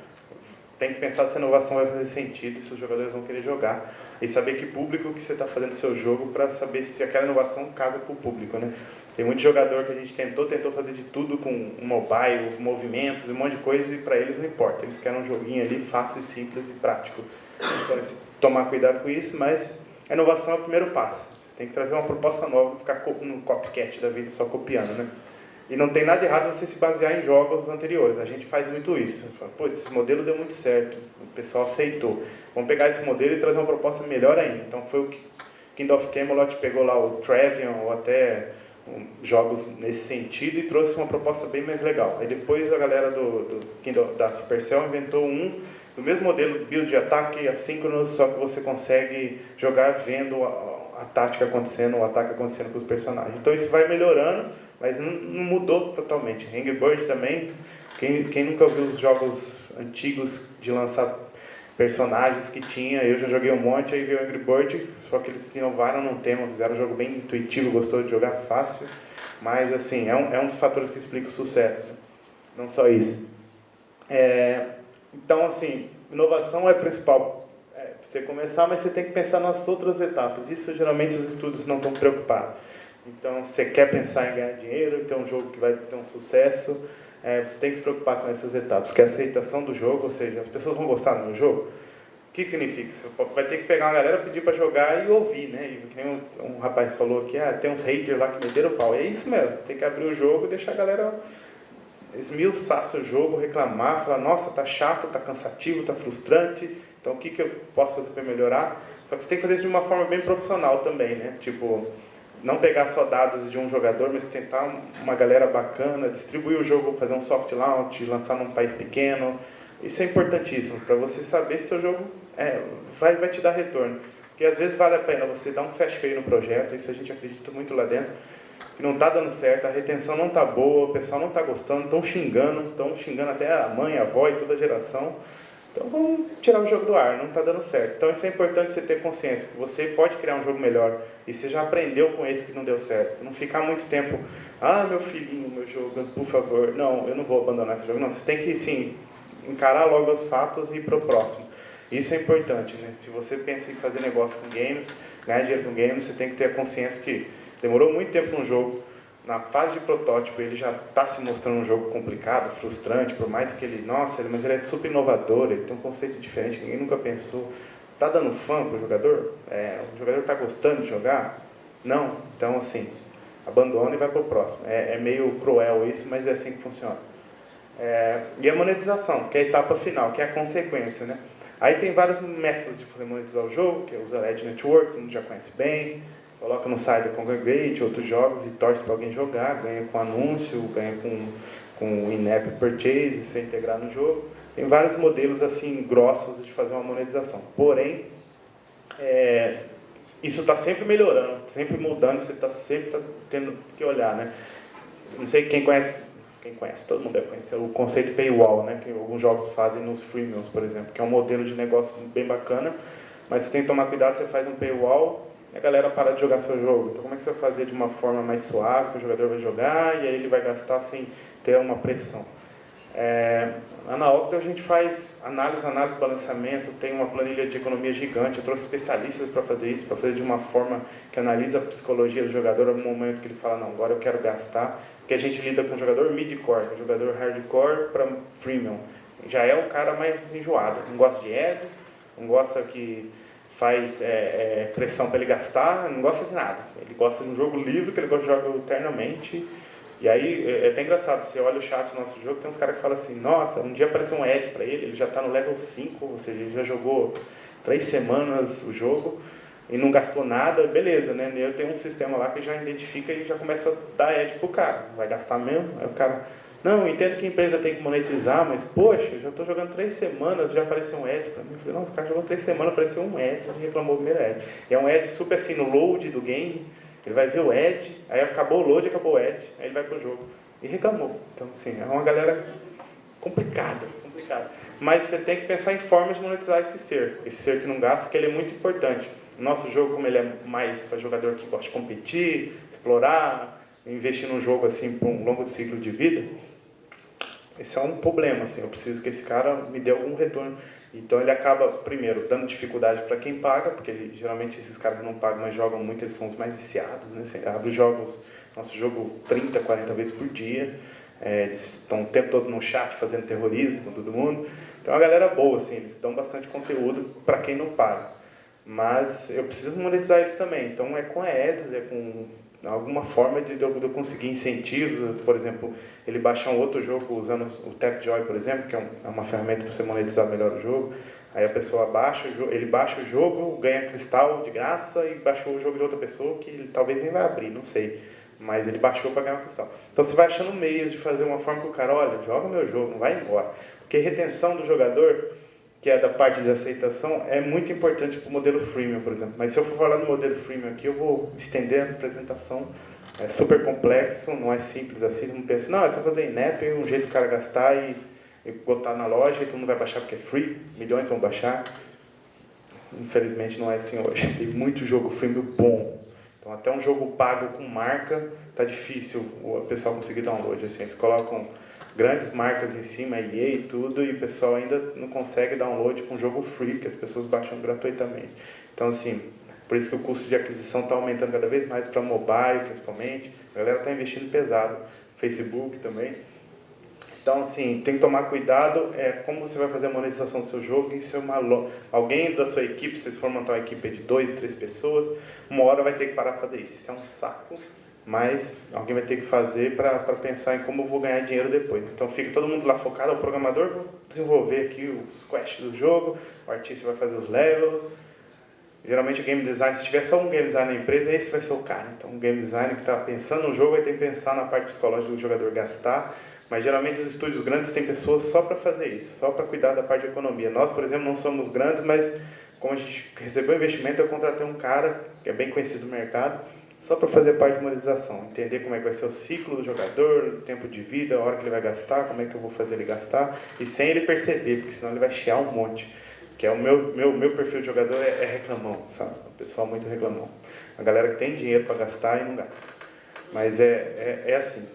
Tem que pensar se a inovação vai fazer sentido, se os jogadores vão querer jogar, e saber que público que você está fazendo o seu jogo para saber se aquela inovação casa com o público, né? Tem muito jogador que a gente tentou fazer de tudo com um mobile, movimentos, um monte de coisa, e para eles não importa. Eles querem um joguinho ali fácil, simples e prático. Então, tomar cuidado com isso, mas a inovação é o primeiro passo. Tem que trazer uma proposta nova, não ficar no copycat da vida só copiando, né? E não tem nada errado você se basear em jogos anteriores. A gente faz muito isso. Fala, pô, esse modelo deu muito certo, o pessoal aceitou. Vamos pegar esse modelo e trazer uma proposta melhor ainda. Então foi o que Kingdom of Camelot pegou lá o Travion, ou até jogos nesse sentido, e trouxe uma proposta bem mais legal. Aí depois a galera da Supercell inventou do mesmo modelo, build de ataque assíncrono, só que você consegue jogar vendo a tática acontecendo, o ataque acontecendo com os personagens. Então isso vai melhorando, mas não mudou totalmente. Angry Bird também, quem nunca viu os jogos antigos de lançar personagens que tinha, eu já joguei um monte, aí veio o Angry Bird, só que eles inovaram num tema, fizeram um jogo bem intuitivo, gostou de jogar fácil, mas assim, é um dos fatores que explica o sucesso, né? Não só isso. Então, assim, inovação é principal para você começar, mas você tem que pensar nas outras etapas. Isso, geralmente, os estúdios não estão preocupados. Então, você quer pensar em ganhar dinheiro, ter um jogo que vai ter um sucesso, você tem que se preocupar com essas etapas, que é a aceitação do jogo, ou seja, as pessoas vão gostar do jogo. O que significa? Você vai ter que pegar uma galera, pedir para jogar e ouvir, né? E que nem um rapaz falou aqui, tem uns haters lá que meteram o pau. É isso mesmo, tem que abrir o jogo e deixar a galera esmiuçar seu jogo, reclamar, falar, nossa, tá chato, tá cansativo, tá frustrante, então o que eu posso fazer para melhorar? Só que você tem que fazer isso de uma forma bem profissional também, né? Tipo, não pegar só dados de um jogador, mas tentar uma galera bacana, distribuir o jogo, fazer um soft launch, lançar num país pequeno. Isso é importantíssimo, para você saber se o seu jogo vai te dar retorno. Porque às vezes vale a pena você dar um fast pay no projeto, isso a gente acredita muito lá dentro, que não está dando certo, a retenção não está boa, o pessoal não está gostando, estão xingando até a mãe, a avó e toda a geração. Então vamos tirar o jogo do ar, não está dando certo. Então isso é importante você ter consciência, que você pode criar um jogo melhor, e você já aprendeu com esse que não deu certo. Não ficar muito tempo, meu filhinho, meu jogo, por favor, não, eu não vou abandonar esse jogo. Não, você tem que, sim, encarar logo os fatos e ir para o próximo. Isso é importante, né? Se você pensa em fazer negócio com games, ganhar dinheiro com games, você tem que ter a consciência que demorou muito tempo num jogo, na fase de protótipo ele já está se mostrando um jogo complicado, frustrante, por mais que ele, mas ele é super inovador, ele tem um conceito diferente, ninguém nunca pensou. Está dando fã para o jogador? O jogador está gostando de jogar? Não. Então, assim, abandona e vai para o próximo. É meio cruel isso, mas é assim que funciona. E a monetização, que é a etapa final, que é a consequência, né? Aí tem vários métodos de fazer monetizar o jogo, que é usar Ad Networks, todo mundo já conhece bem, coloca no site do Congregate, outros jogos, e torce para alguém jogar, ganha com anúncio, ganha com in-app purchase, se integrar no jogo. Tem vários modelos assim grossos de fazer uma monetização. Porém, isso está sempre melhorando, sempre mudando, você está sempre tendo que olhar, né? Não sei quem conhece, todo mundo deve conhecer o conceito paywall, né? Que alguns jogos fazem nos freemiums, por exemplo, que é um modelo de negócio bem bacana, mas você tem que tomar cuidado, você faz um paywall e a galera para de jogar seu jogo. Então como é que você vai fazer de uma forma mais suave, que o jogador vai jogar e aí ele vai gastar sem ter uma pressão? Lá na Octo a gente faz análise, balanceamento, tem uma planilha de economia gigante, eu trouxe especialistas para fazer isso, para fazer de uma forma que analisa a psicologia do jogador no momento que ele fala, não, agora eu quero gastar, porque a gente lida com o jogador mid-core, o jogador hardcore para freemium. Já é o cara mais enjoado, não gosta de ego, não gosta que faz pressão para ele gastar, não gosta de nada. Ele gosta de um jogo livre, que ele gosta de jogar eternamente, E aí, é até engraçado, você olha o chat do nosso jogo, tem uns caras que falam assim, nossa, um dia apareceu um Ed para ele já está no level 5, ou seja, ele já jogou 3 semanas o jogo e não gastou nada, beleza, né? Eu tenho um sistema lá que já identifica e já começa a dar Ed pro cara, vai gastar mesmo? Aí o cara, não, eu entendo que a empresa tem que monetizar, mas poxa, eu já estou jogando 3 semanas, já apareceu um Ed para mim. Eu falei, nossa, o cara jogou 3 semanas, apareceu um Ed, ele reclamou o primeiro Ed. E é um Ed super assim, no load do game, ele vai ver o Ed, aí acabou o load, acabou o Ed, aí ele vai pro jogo. E reclamou. Então, assim, é uma galera complicada. Mas você tem que pensar em formas de monetizar esse ser que não gasta, que ele é muito importante. O nosso jogo, como ele é mais para jogador que gosta de competir, explorar, investir num jogo assim por um longo ciclo de vida, esse é um problema, assim, eu preciso que esse cara me dê algum retorno. Então ele acaba, primeiro, dando dificuldade para quem paga, porque geralmente esses caras que não pagam, mas jogam muito, eles são os mais viciados, né? Você abre jogos, nosso jogo 30, 40 vezes por dia, eles estão o tempo todo no chat fazendo terrorismo com todo mundo. Então é uma galera boa, assim, eles dão bastante conteúdo para quem não paga. Mas eu preciso monetizar eles também, então é com ads, é com alguma forma de eu conseguir incentivos, por exemplo, ele baixar um outro jogo usando o Tapjoy, por exemplo, que é uma ferramenta para você monetizar melhor o jogo. Aí a pessoa baixa o jogo, ele baixa o jogo, ganha cristal de graça e baixou o jogo de outra pessoa que ele talvez nem vai abrir, não sei. Mas ele baixou para ganhar um cristal. Então você vai achando meios de fazer uma forma que o cara, olha, joga meu jogo, não vai embora. Porque retenção do jogador, que é da parte de aceitação, é muito importante para o modelo freemium, por exemplo. Mas se eu for falar do modelo freemium aqui, eu vou estender a apresentação. É super complexo, não é simples assim. Não pensa, não, é só fazer in-app, um jeito do cara gastar e botar na loja e todo mundo vai baixar porque é free, milhões vão baixar. Infelizmente não é assim hoje. Tem muito jogo freemium bom. Então até um jogo pago com marca, tá difícil o pessoal conseguir download. Assim, eles colocam grandes marcas em cima, EA e tudo, e o pessoal ainda não consegue download com jogo free, que as pessoas baixam gratuitamente. Então, assim, por isso que o custo de aquisição está aumentando cada vez mais para mobile, principalmente. A galera está investindo pesado. Facebook também. Então, assim, tem que tomar cuidado como você vai fazer a monetização do seu jogo. Isso é alguém da sua equipe, se vocês for montar uma equipe de 2, 3 pessoas, uma hora vai ter que parar para fazer isso. Isso é um saco. Mas alguém vai ter que fazer para pensar em como eu vou ganhar dinheiro depois. Então fica todo mundo lá focado, o programador vai desenvolver aqui os quests do jogo, o artista vai fazer os levels. Geralmente o game design, se tiver só um game design na empresa, esse vai ser o cara. Então o game designer que está pensando no jogo vai ter que pensar na parte psicológica do jogador gastar. Mas geralmente os estúdios grandes têm pessoas só para fazer isso, só para cuidar da parte de economia. Nós, por exemplo, não somos grandes, mas como a gente recebeu investimento, eu contratei um cara que é bem conhecido no mercado, só para fazer parte de monetização, entender como é que vai ser o ciclo do jogador, o tempo de vida, a hora que ele vai gastar, como é que eu vou fazer ele gastar, e sem ele perceber, porque senão ele vai chiar um monte. Que é o meu perfil de jogador é reclamão, sabe? O pessoal muito reclamão. A galera que tem dinheiro para gastar e não gasta. Mas é assim.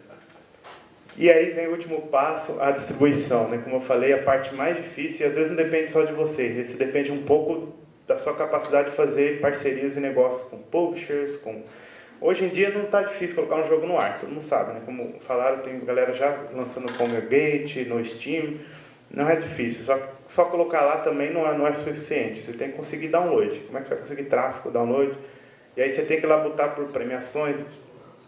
E aí vem o último passo, a distribuição, né? Como eu falei, a parte mais difícil, e às vezes não depende só de você, isso depende um pouco da sua capacidade de fazer parcerias e negócios com publishers, Hoje em dia não está difícil colocar um jogo no ar, todo mundo sabe, né? Como falaram, tem galera já lançando no Congregate, no Steam, não é difícil, só colocar lá também não é suficiente, você tem que conseguir download. Como é que você vai conseguir tráfego, download? E aí você tem que ir lá botar por premiações,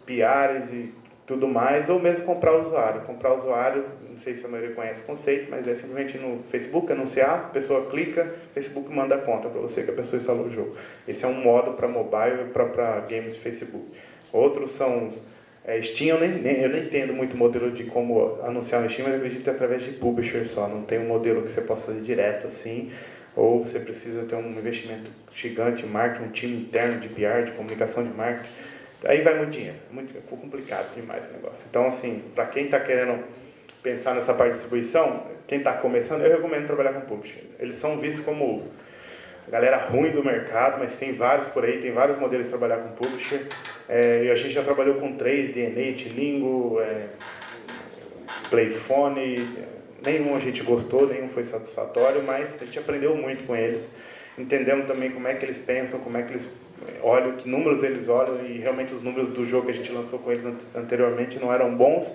PRs e tudo mais, ou mesmo comprar usuário. Comprar usuário, não sei se a maioria conhece o conceito, mas é simplesmente no Facebook anunciar, a pessoa clica, o Facebook manda a conta para você que a pessoa instalou o jogo. Esse é um modo para mobile e para games de Facebook. Outros são Steam, eu nem entendo muito o modelo de como anunciar no Steam, mas eu acredito que é através de publisher só, não tem um modelo que você possa fazer direto assim, ou você precisa ter um investimento gigante em marketing, um time interno de PR, de comunicação de marketing. Aí vai muito dinheiro, ficou complicado demais o negócio. Então, assim, para quem está querendo pensar nessa parte de distribuição, quem está começando, eu recomendo trabalhar com publisher. Eles são vistos como a galera ruim do mercado, mas tem vários por aí, tem vários modelos de trabalhar com publisher. E a gente já trabalhou com 3, DNA, Tlingo, Playphone, nenhum a gente gostou, nenhum foi satisfatório, mas a gente aprendeu muito com eles. Entendemos também como é que eles pensam, como é que eles olham, que números eles olham, e realmente os números do jogo que a gente lançou com eles anteriormente não eram bons,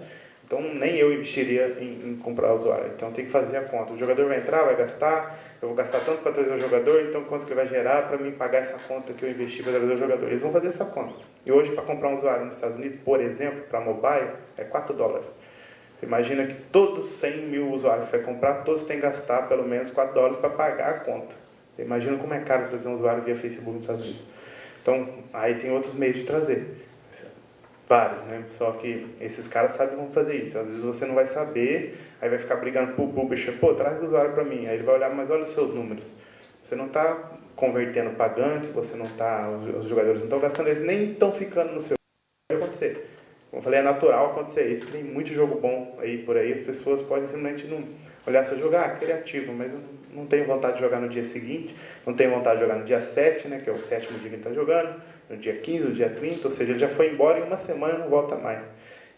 então nem eu investiria em comprar usuário. Então tem que fazer a conta. O jogador vai entrar, vai gastar, Eu vou gastar tanto para trazer o jogador, então quanto que vai gerar para mim pagar essa conta que eu investi para trazer o jogador? Eles vão fazer essa conta. E hoje, para comprar um usuário nos Estados Unidos, por exemplo, para mobile, é $4. Você imagina que todos 100 mil usuários que você vai comprar, todos têm que gastar pelo menos $4 para pagar a conta. Você imagina como é caro trazer um usuário via Facebook nos Estados Unidos. Então, aí tem outros meios de trazer. Vários, né? Só que esses caras sabem como fazer isso. Às vezes você não vai saber, aí vai ficar brigando com o publisher. Pô, traz o usuário para mí. Aí ele vai olhar, mas olha os seus números. Você não está convertendo pagantes, você não está, os jogadores não estão gastando, eles nem estão ficando no seu. Vai acontecer. Como eu falei, é natural acontecer isso. Tem muito jogo bom aí por aí. As pessoas podem simplesmente não olhar se jogar, criativo, mas não tem vontade de jogar no dia seguinte, não tem vontade de jogar no dia 7, né, que é o 7º dia que ele está jogando, no dia 15, no dia 30, ou seja, ele já foi embora em uma semana e não volta mais.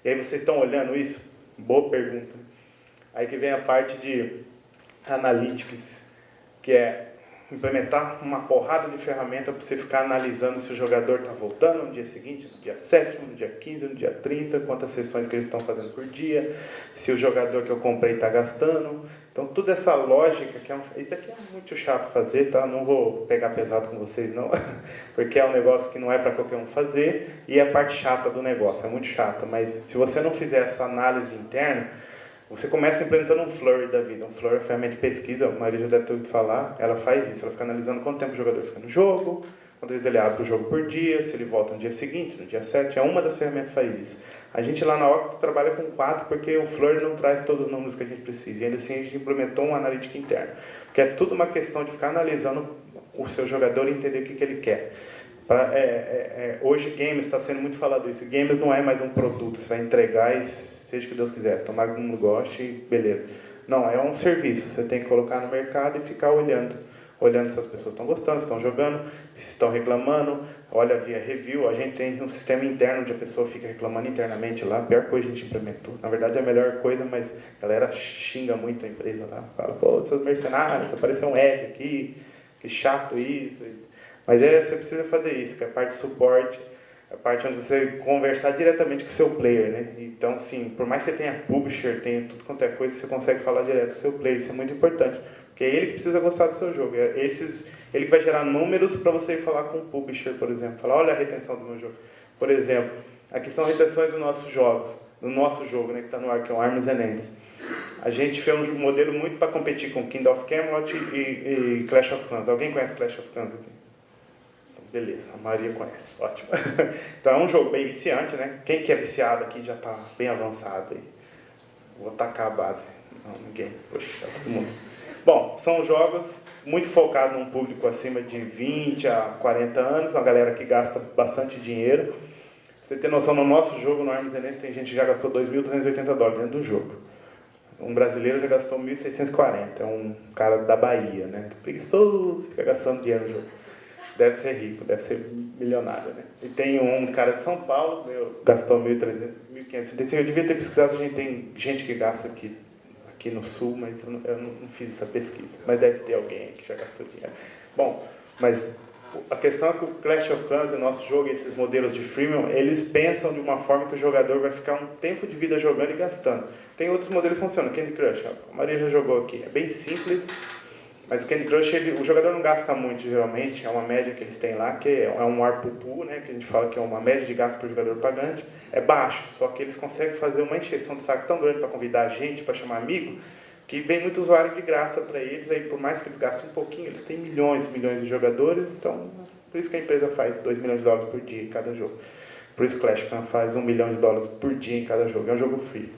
E aí vocês estão olhando isso? Boa pergunta. Aí que vem a parte de analytics, que é implementar uma porrada de ferramenta para você ficar analisando se o jogador está voltando no dia seguinte, no dia 7º, no dia 15, no dia 30, quantas sessões que eles estão fazendo por dia, se o jogador que eu comprei está gastando. Então, toda essa lógica, isso aqui é muito chato fazer, tá? Não vou pegar pesado com vocês, não, porque é um negócio que não é para qualquer um fazer, e é a parte chata do negócio, é muito chata, mas se você não fizer essa análise interna, você começa implementando um Flurry da vida. Um Flurry é uma ferramenta de pesquisa, a maioria já deve ter ouvido falar. Ela faz isso, ela fica analisando quanto tempo o jogador fica no jogo, quantas vezes ele abre o jogo por dia, se ele volta no dia seguinte, no dia 7. É uma das ferramentas que faz isso. A gente lá na Octo trabalha com 4 porque o Flurry não traz todos os números que a gente precisa. E ainda assim a gente implementou uma analítica interna. Porque é tudo uma questão de ficar analisando o seu jogador e entender o que ele quer. Hoje games está sendo muito falado isso. Games não é mais um produto, você vai entregar e seja o que Deus quiser, tomar que todo mundo goste e beleza. Não, é um serviço, você tem que colocar no mercado e ficar olhando se as pessoas estão gostando, se estão jogando, se estão reclamando, olha via review, a gente tem um sistema interno onde a pessoa fica reclamando internamente lá, a pior coisa a gente implementou, na verdade é a melhor coisa, mas a galera xinga muito a empresa lá, fala, pô, seus mercenários, apareceu um ad aqui, que chato isso, mas você precisa fazer isso, que é a parte de suporte, a parte onde você conversar diretamente com o seu player, né? Então, sim, por mais que você tenha publisher, tenha tudo quanto é coisa, você consegue falar direto com o seu player, isso é muito importante, porque é ele que precisa gostar do seu jogo, ele que vai gerar números para você falar com o publisher, por exemplo, falar, olha a retenção do meu jogo. Por exemplo, aqui são retenções dos nossos jogos, do nosso jogo, né, que está no ar, que é o Arms and Ends. A gente fez um modelo muito para competir com Kingdom of Camelot e Clash of Clans. Alguém conhece Clash of Clans aqui? Beleza, a maioria conhece, ótimo. Então é um jogo bem viciante, né? Quem que é viciado aqui já está bem avançado aí. Vou tacar a base. Não, ninguém. Poxa, tá todo mundo. Bom, são jogos muito focados num público acima de 20 a 40 anos, uma galera que gasta bastante dinheiro. Pra você ter noção, no nosso jogo, no Arms and Ends, tem gente que já gastou $2.280 dentro do jogo. Um brasileiro já gastou 1.640, é um cara da Bahia, né? Preguiçoso, fica gastando dinheiro no jogo. Deve ser rico, deve ser milionário, né? E tem um cara de São Paulo, gastou 1.300, 1.500. Eu devia ter pesquisado, a gente tem gente que gasta aqui no Sul, mas eu não fiz essa pesquisa. Mas deve ter alguém que já gastou dinheiro. Bom, mas a questão é que o Clash of Clans, o nosso jogo, e esses modelos de freemium, eles pensam de uma forma que o jogador vai ficar um tempo de vida jogando e gastando. Tem outros modelos que funcionam. Candy Crush, a Maria já jogou aqui. É bem simples. Mas o Candy Crush, o jogador não gasta muito, geralmente, é uma média que eles têm lá, que é um ARPU, né, que a gente fala que é uma média de gasto por jogador pagante, é baixo, só que eles conseguem fazer uma encheção de saco tão grande para convidar a gente, para chamar amigo, que vem muito usuário de graça para eles, aí por mais que eles gastem um pouquinho, eles têm milhões e milhões de jogadores, então por isso que a empresa faz $2 milhões por dia em cada jogo. Por isso que o Clash Fan faz $1 milhão por dia em cada jogo, é um jogo free.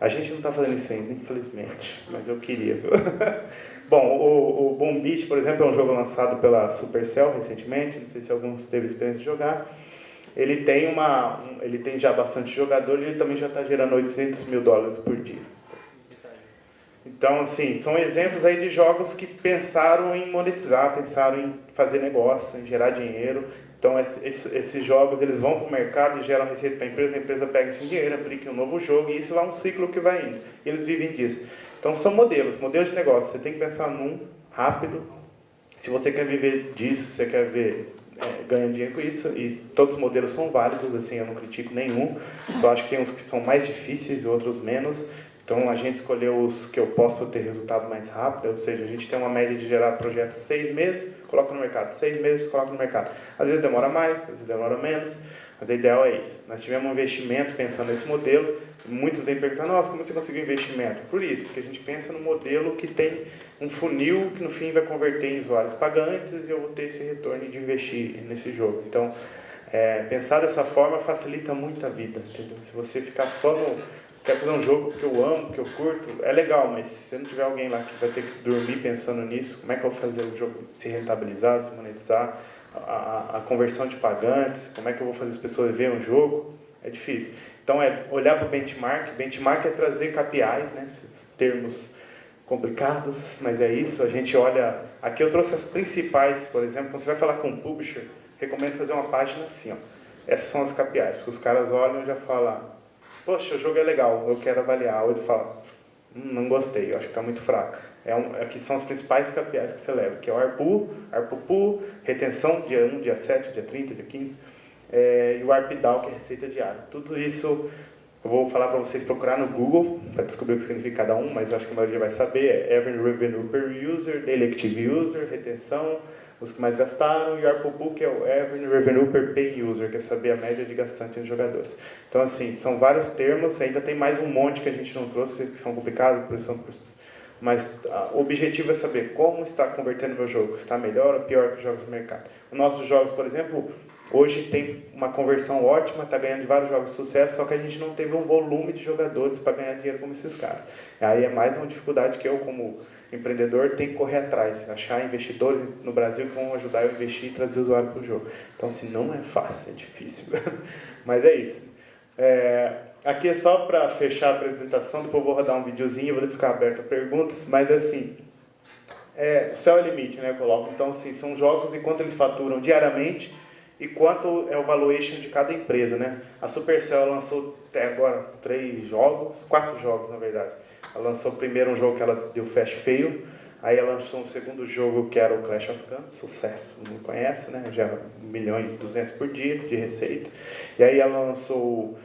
A gente não está fazendo isso ainda, infelizmente, mas eu queria, viu? Bom, o Boom Beach, por exemplo, é um jogo lançado pela Supercell recentemente, não sei se alguns teve experiência de jogar. Ele tem já bastante jogador e ele também já está gerando $800 mil por dia. Então, assim, são exemplos aí de jogos que pensaram em monetizar, pensaram em fazer negócio, em gerar dinheiro. Então, esses jogos, eles vão para o mercado e geram receita para a empresa pega esse dinheiro, aplica um novo jogo, e isso é um ciclo que vai indo. E eles vivem disso. Então, são modelos de negócio. Você tem que pensar num rápido. Se você quer viver disso, você quer ver ganhando dinheiro com isso, e todos os modelos são válidos, assim, eu não critico nenhum. Só acho que tem uns que são mais difíceis e outros menos. Então, a gente escolheu os que eu posso ter resultado mais rápido, ou seja, a gente tem uma média de gerar projetos 6 meses, coloca no mercado, 6 meses, coloca no mercado. Às vezes demora mais, às vezes demora menos, mas o ideal é isso. Nós tivemos um investimento pensando nesse modelo, muitos vêm perguntar, nossa, como você conseguiu investimento? Por isso, porque a gente pensa no modelo que tem um funil que no fim vai converter em usuários pagantes e eu vou ter esse retorno de investir nesse jogo. Então, pensar dessa forma facilita muito a vida, entendeu? Se você ficar só no... Quero fazer um jogo que eu amo, que eu curto, é legal, mas se não tiver alguém lá que vai ter que dormir pensando nisso, como é que eu vou fazer o jogo se rentabilizar, se monetizar, a conversão de pagantes, como é que eu vou fazer as pessoas verem o jogo, é difícil. Então, olhar para o benchmark. Benchmark é trazer KPIs, né, esses termos complicados, mas é isso. A gente olha... Aqui eu trouxe as principais, por exemplo, quando você vai falar com um publisher, recomendo fazer uma página assim, ó. Essas são as KPIs, porque os caras olham e já falam... Poxa, o jogo é legal, eu quero avaliar. Ou ele fala, não gostei, eu acho que está muito fraco. Aqui são as principais KPIs que você leva, que é o ARPU, retenção, dia 1, dia 7, dia 30, dia 15, e o ARPDAU, que é receita diária. Tudo isso eu vou falar para vocês procurar no Google, para descobrir o que significa cada um, mas eu acho que a maioria vai saber. É Average Revenue per User, Daily Active User, retenção, os que mais gastaram, e o ARPU, que é o Average Revenue per Pay User, que é saber a média de gastantes dos jogadores. Então, assim, são vários termos, ainda tem mais um monte que a gente não trouxe, que são complicados, mas o objetivo é saber como está convertendo meu jogo, está melhor ou pior que os jogos do mercado. Os nossos jogos, por exemplo, hoje tem uma conversão ótima, está ganhando vários jogos de sucesso, só que a gente não teve um volume de jogadores para ganhar dinheiro como esses caras. Aí é mais uma dificuldade que eu, como empreendedor, tenho que correr atrás, achar investidores no Brasil que vão ajudar eu a investir e trazer usuário para o jogo. Então, assim, não é fácil, é difícil. Mas é isso. Aqui é só para fechar a apresentação, depois eu vou rodar um videozinho, vou ficar aberto a perguntas, mas assim, o céu é o limite, né, eu coloco. Então, assim, são jogos e quanto eles faturam diariamente e quanto é o valuation de cada empresa, né. A Supercell lançou até agora 4 jogos, na verdade. Ela lançou primeiro um jogo que ela deu fast fail, aí ela lançou um segundo jogo que era o Clash of Clans, sucesso, não conhece, né, já 1.200.000 por dia de receita. E aí ela lançou o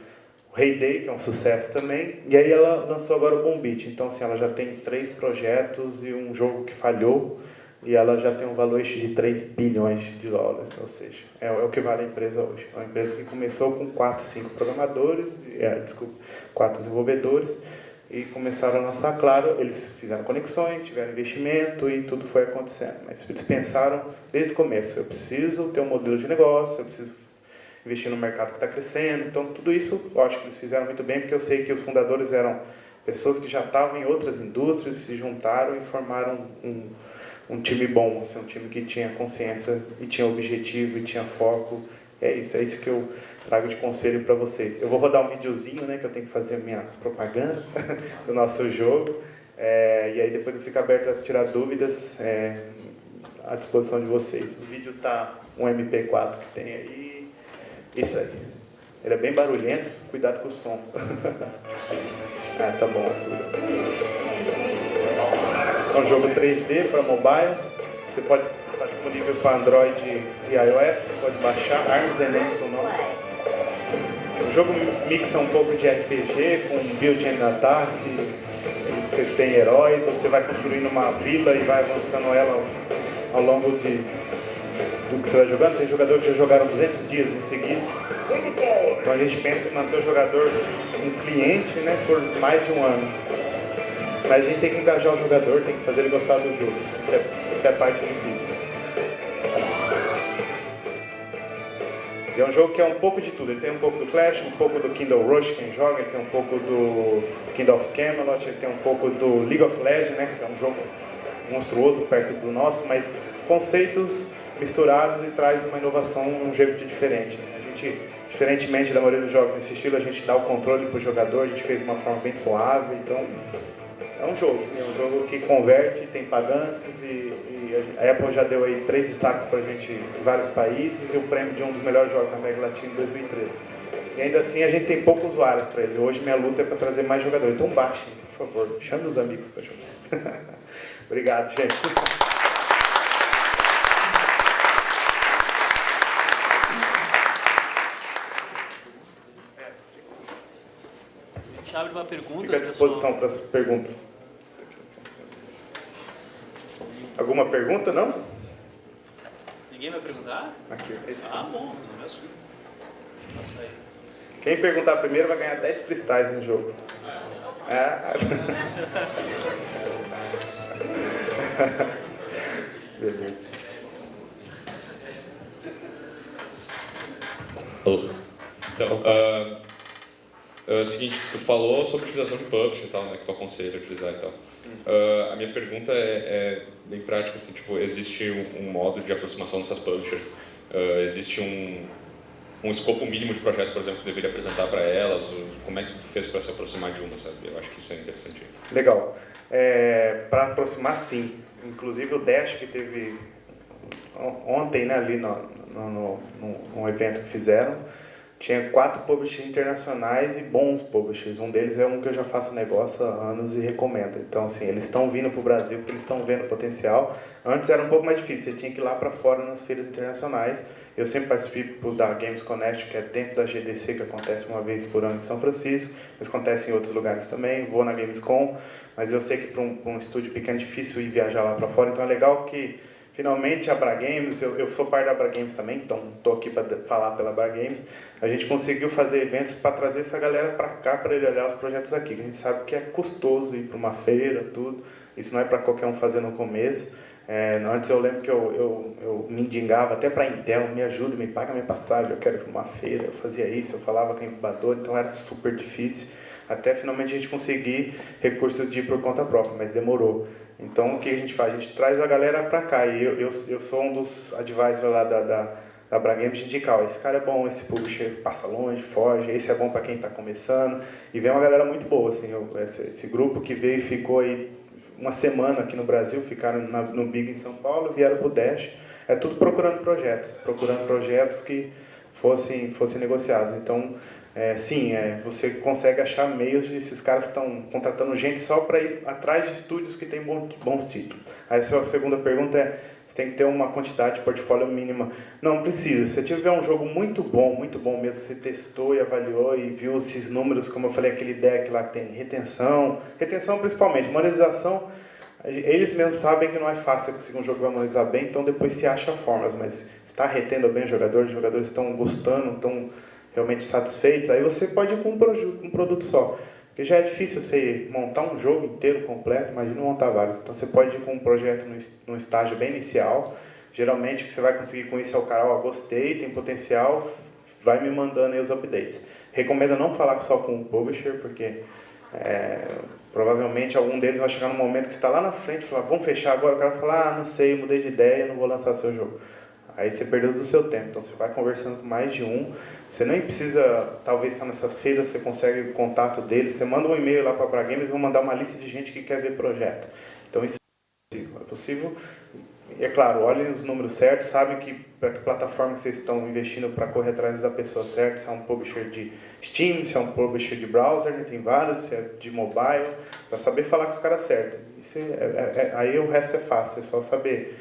Hay Day, que é um sucesso também, e aí ela lançou agora o Bombit. Então, assim, ela já tem 3 projetos e um jogo que falhou, e ela já tem um valuation de 3 bilhões de dólares, ou seja, é o que vale a empresa hoje. É uma empresa que começou com 4, 5 programadores, 4 desenvolvedores, e começaram a lançar, claro, eles fizeram conexões, tiveram investimento e tudo foi acontecendo. Mas eles pensaram desde o começo, eu preciso ter um modelo de negócio, eu preciso investir no mercado que está crescendo. Então, tudo isso eu acho que eles fizeram muito bem, porque eu sei que os fundadores eram pessoas que já estavam em outras indústrias, se juntaram e formaram um time bom, assim, um time que tinha consciência e tinha objetivo e tinha foco. É isso que eu trago de conselho para vocês. Eu vou rodar um videozinho, né, que eu tenho que fazer a minha propaganda do nosso jogo, e aí depois eu fico aberto a tirar dúvidas à disposição de vocês. O vídeo está um MP4 que tem aí, isso aí. Ele é bem barulhento, cuidado com o som. Tá bom. É um jogo 3D para mobile, você pode estar disponível para Android e iOS, pode baixar, Arms and Names o nome. O jogo mixa um pouco de RPG com build-in ataque, você tem heróis, você vai construindo uma vila e vai avançando ela ao longo do que você vai jogando. Tem jogadores que já jogaram 200 dias em seguida. Então a gente pensa em manter o jogador, um cliente, né, por mais de um ano. Mas a gente tem que engajar o jogador, tem que fazer ele gostar do jogo. Isso é a parte difícil. E é um jogo que é um pouco de tudo. Ele tem um pouco do Flash, um pouco do Kindle Rush, quem joga, ele tem um pouco do Kingdom of Camelot, ele tem um pouco do League of Legends, né, que é um jogo monstruoso perto do nosso, mas conceitos misturados e traz uma inovação, um jeito diferente. A gente, diferentemente da maioria dos jogos desse estilo, a gente dá o controle para o jogador, a gente fez de uma forma bem suave, então é um jogo que converte, tem pagantes e a Apple já deu aí 3 destaques para a gente em vários países e o prêmio de um dos melhores jogos da América Latina em 2013. E ainda assim a gente tem poucos usuários para ele. Hoje minha luta é para trazer mais jogadores. Então baixem, por favor, chame os amigos para jogar. Obrigado, gente. A gente abre uma pergunta. Fica à disposição para as perguntas. Alguma pergunta, não? Ninguém vai perguntar? Aqui, esse. Ah, bom, não me assusta. Passa aí. Quem perguntar primeiro vai ganhar 10 cristais no jogo. Beleza. Então, é o seguinte, tu falou sobre utilização de publish e tal, né, que tu aconselha utilizar e tal. A minha pergunta é bem prática, assim, tipo, existe um modo de aproximação dessas publishers? Existe um escopo mínimo de projeto, por exemplo, que deveria apresentar para elas? Como é que tu fez para se aproximar de uma, sabe? Eu acho que isso é interessante. Legal. Para aproximar, sim. Inclusive o Dash, que teve ontem, né, ali num evento que fizeram, tinha 4 publishers internacionais e bons publishers. Um deles é um que eu já faço negócio há anos e recomendo. Então, assim, eles estão vindo para o Brasil porque eles estão vendo potencial. Antes era um pouco mais difícil, você tinha que ir lá para fora nas feiras internacionais. Eu sempre participo da Games Connect, que é dentro da GDC, que acontece uma vez por ano em São Francisco, mas acontece em outros lugares também. Vou na Gamescom, mas eu sei que para um estúdio pequeno é difícil ir viajar lá para fora. Então é legal que, finalmente, a Bragames, eu sou parte da Bragames também, então estou aqui para falar pela Bragames, a gente conseguiu fazer eventos para trazer essa galera para cá, para ele olhar os projetos aqui, que a gente sabe que é custoso ir para uma feira, tudo. Isso não é para qualquer um fazer no começo. Antes eu lembro que eu mendigava até para a Intel, me ajuda, me paga minha passagem, eu quero ir para uma feira, eu fazia isso, eu falava com o incubador, então era super difícil, até finalmente a gente conseguir recursos de ir por conta própria, mas demorou. Então o que a gente faz? A gente traz a galera para cá, e eu sou um dos advisors lá da Bragames de indicar, esse cara é bom, esse publisher passa longe, foge, esse é bom para quem está começando, e vem uma galera muito boa, assim, esse grupo que veio e ficou aí uma semana aqui no Brasil, ficaram no Big em São Paulo, vieram para o Dash, é tudo procurando projetos que fossem negociados. Então, sim, você consegue achar meios de esses caras estão contratando gente só para ir atrás de estúdios que têm bons títulos. Aí a sua segunda pergunta você tem que ter uma quantidade de portfólio mínima. Não precisa. Se você tiver um jogo muito bom mesmo, você testou e avaliou e viu esses números, como eu falei, aquele deck lá que tem retenção principalmente, monetização, eles mesmos sabem que não é fácil conseguir um jogo que vai monetizar bem, então depois se acha formas, mas está retendo bem os jogadores estão gostando, estão realmente satisfeitos, aí você pode ir com um produto só. Porque já é difícil você montar um jogo inteiro completo, imagina montar vários. Então você pode ir com um projeto num estágio bem inicial. Geralmente o que você vai conseguir com isso é o cara, gostei, tem potencial, vai me mandando aí os updates. Recomendo não falar só com o publisher, porque provavelmente algum deles vai chegar num momento que você está lá na frente e falar, vamos fechar agora, o cara vai falar, não sei, mudei de ideia, não vou lançar seu jogo. Aí você perdeu do seu tempo, então você vai conversando com mais de um, você nem precisa, talvez estar nessas feiras, você consegue o contato deles, você manda um e-mail lá para a Bragames, eles vão mandar uma lista de gente que quer ver projeto. Então isso é possível. E é claro, olhem os números certos, sabem para que plataforma que vocês estão investindo para correr atrás da pessoa certa, se é um publisher de Steam, se é um publisher de browser, tem vários, se é de mobile, para saber falar com os caras certos. Aí o resto é fácil, é só saber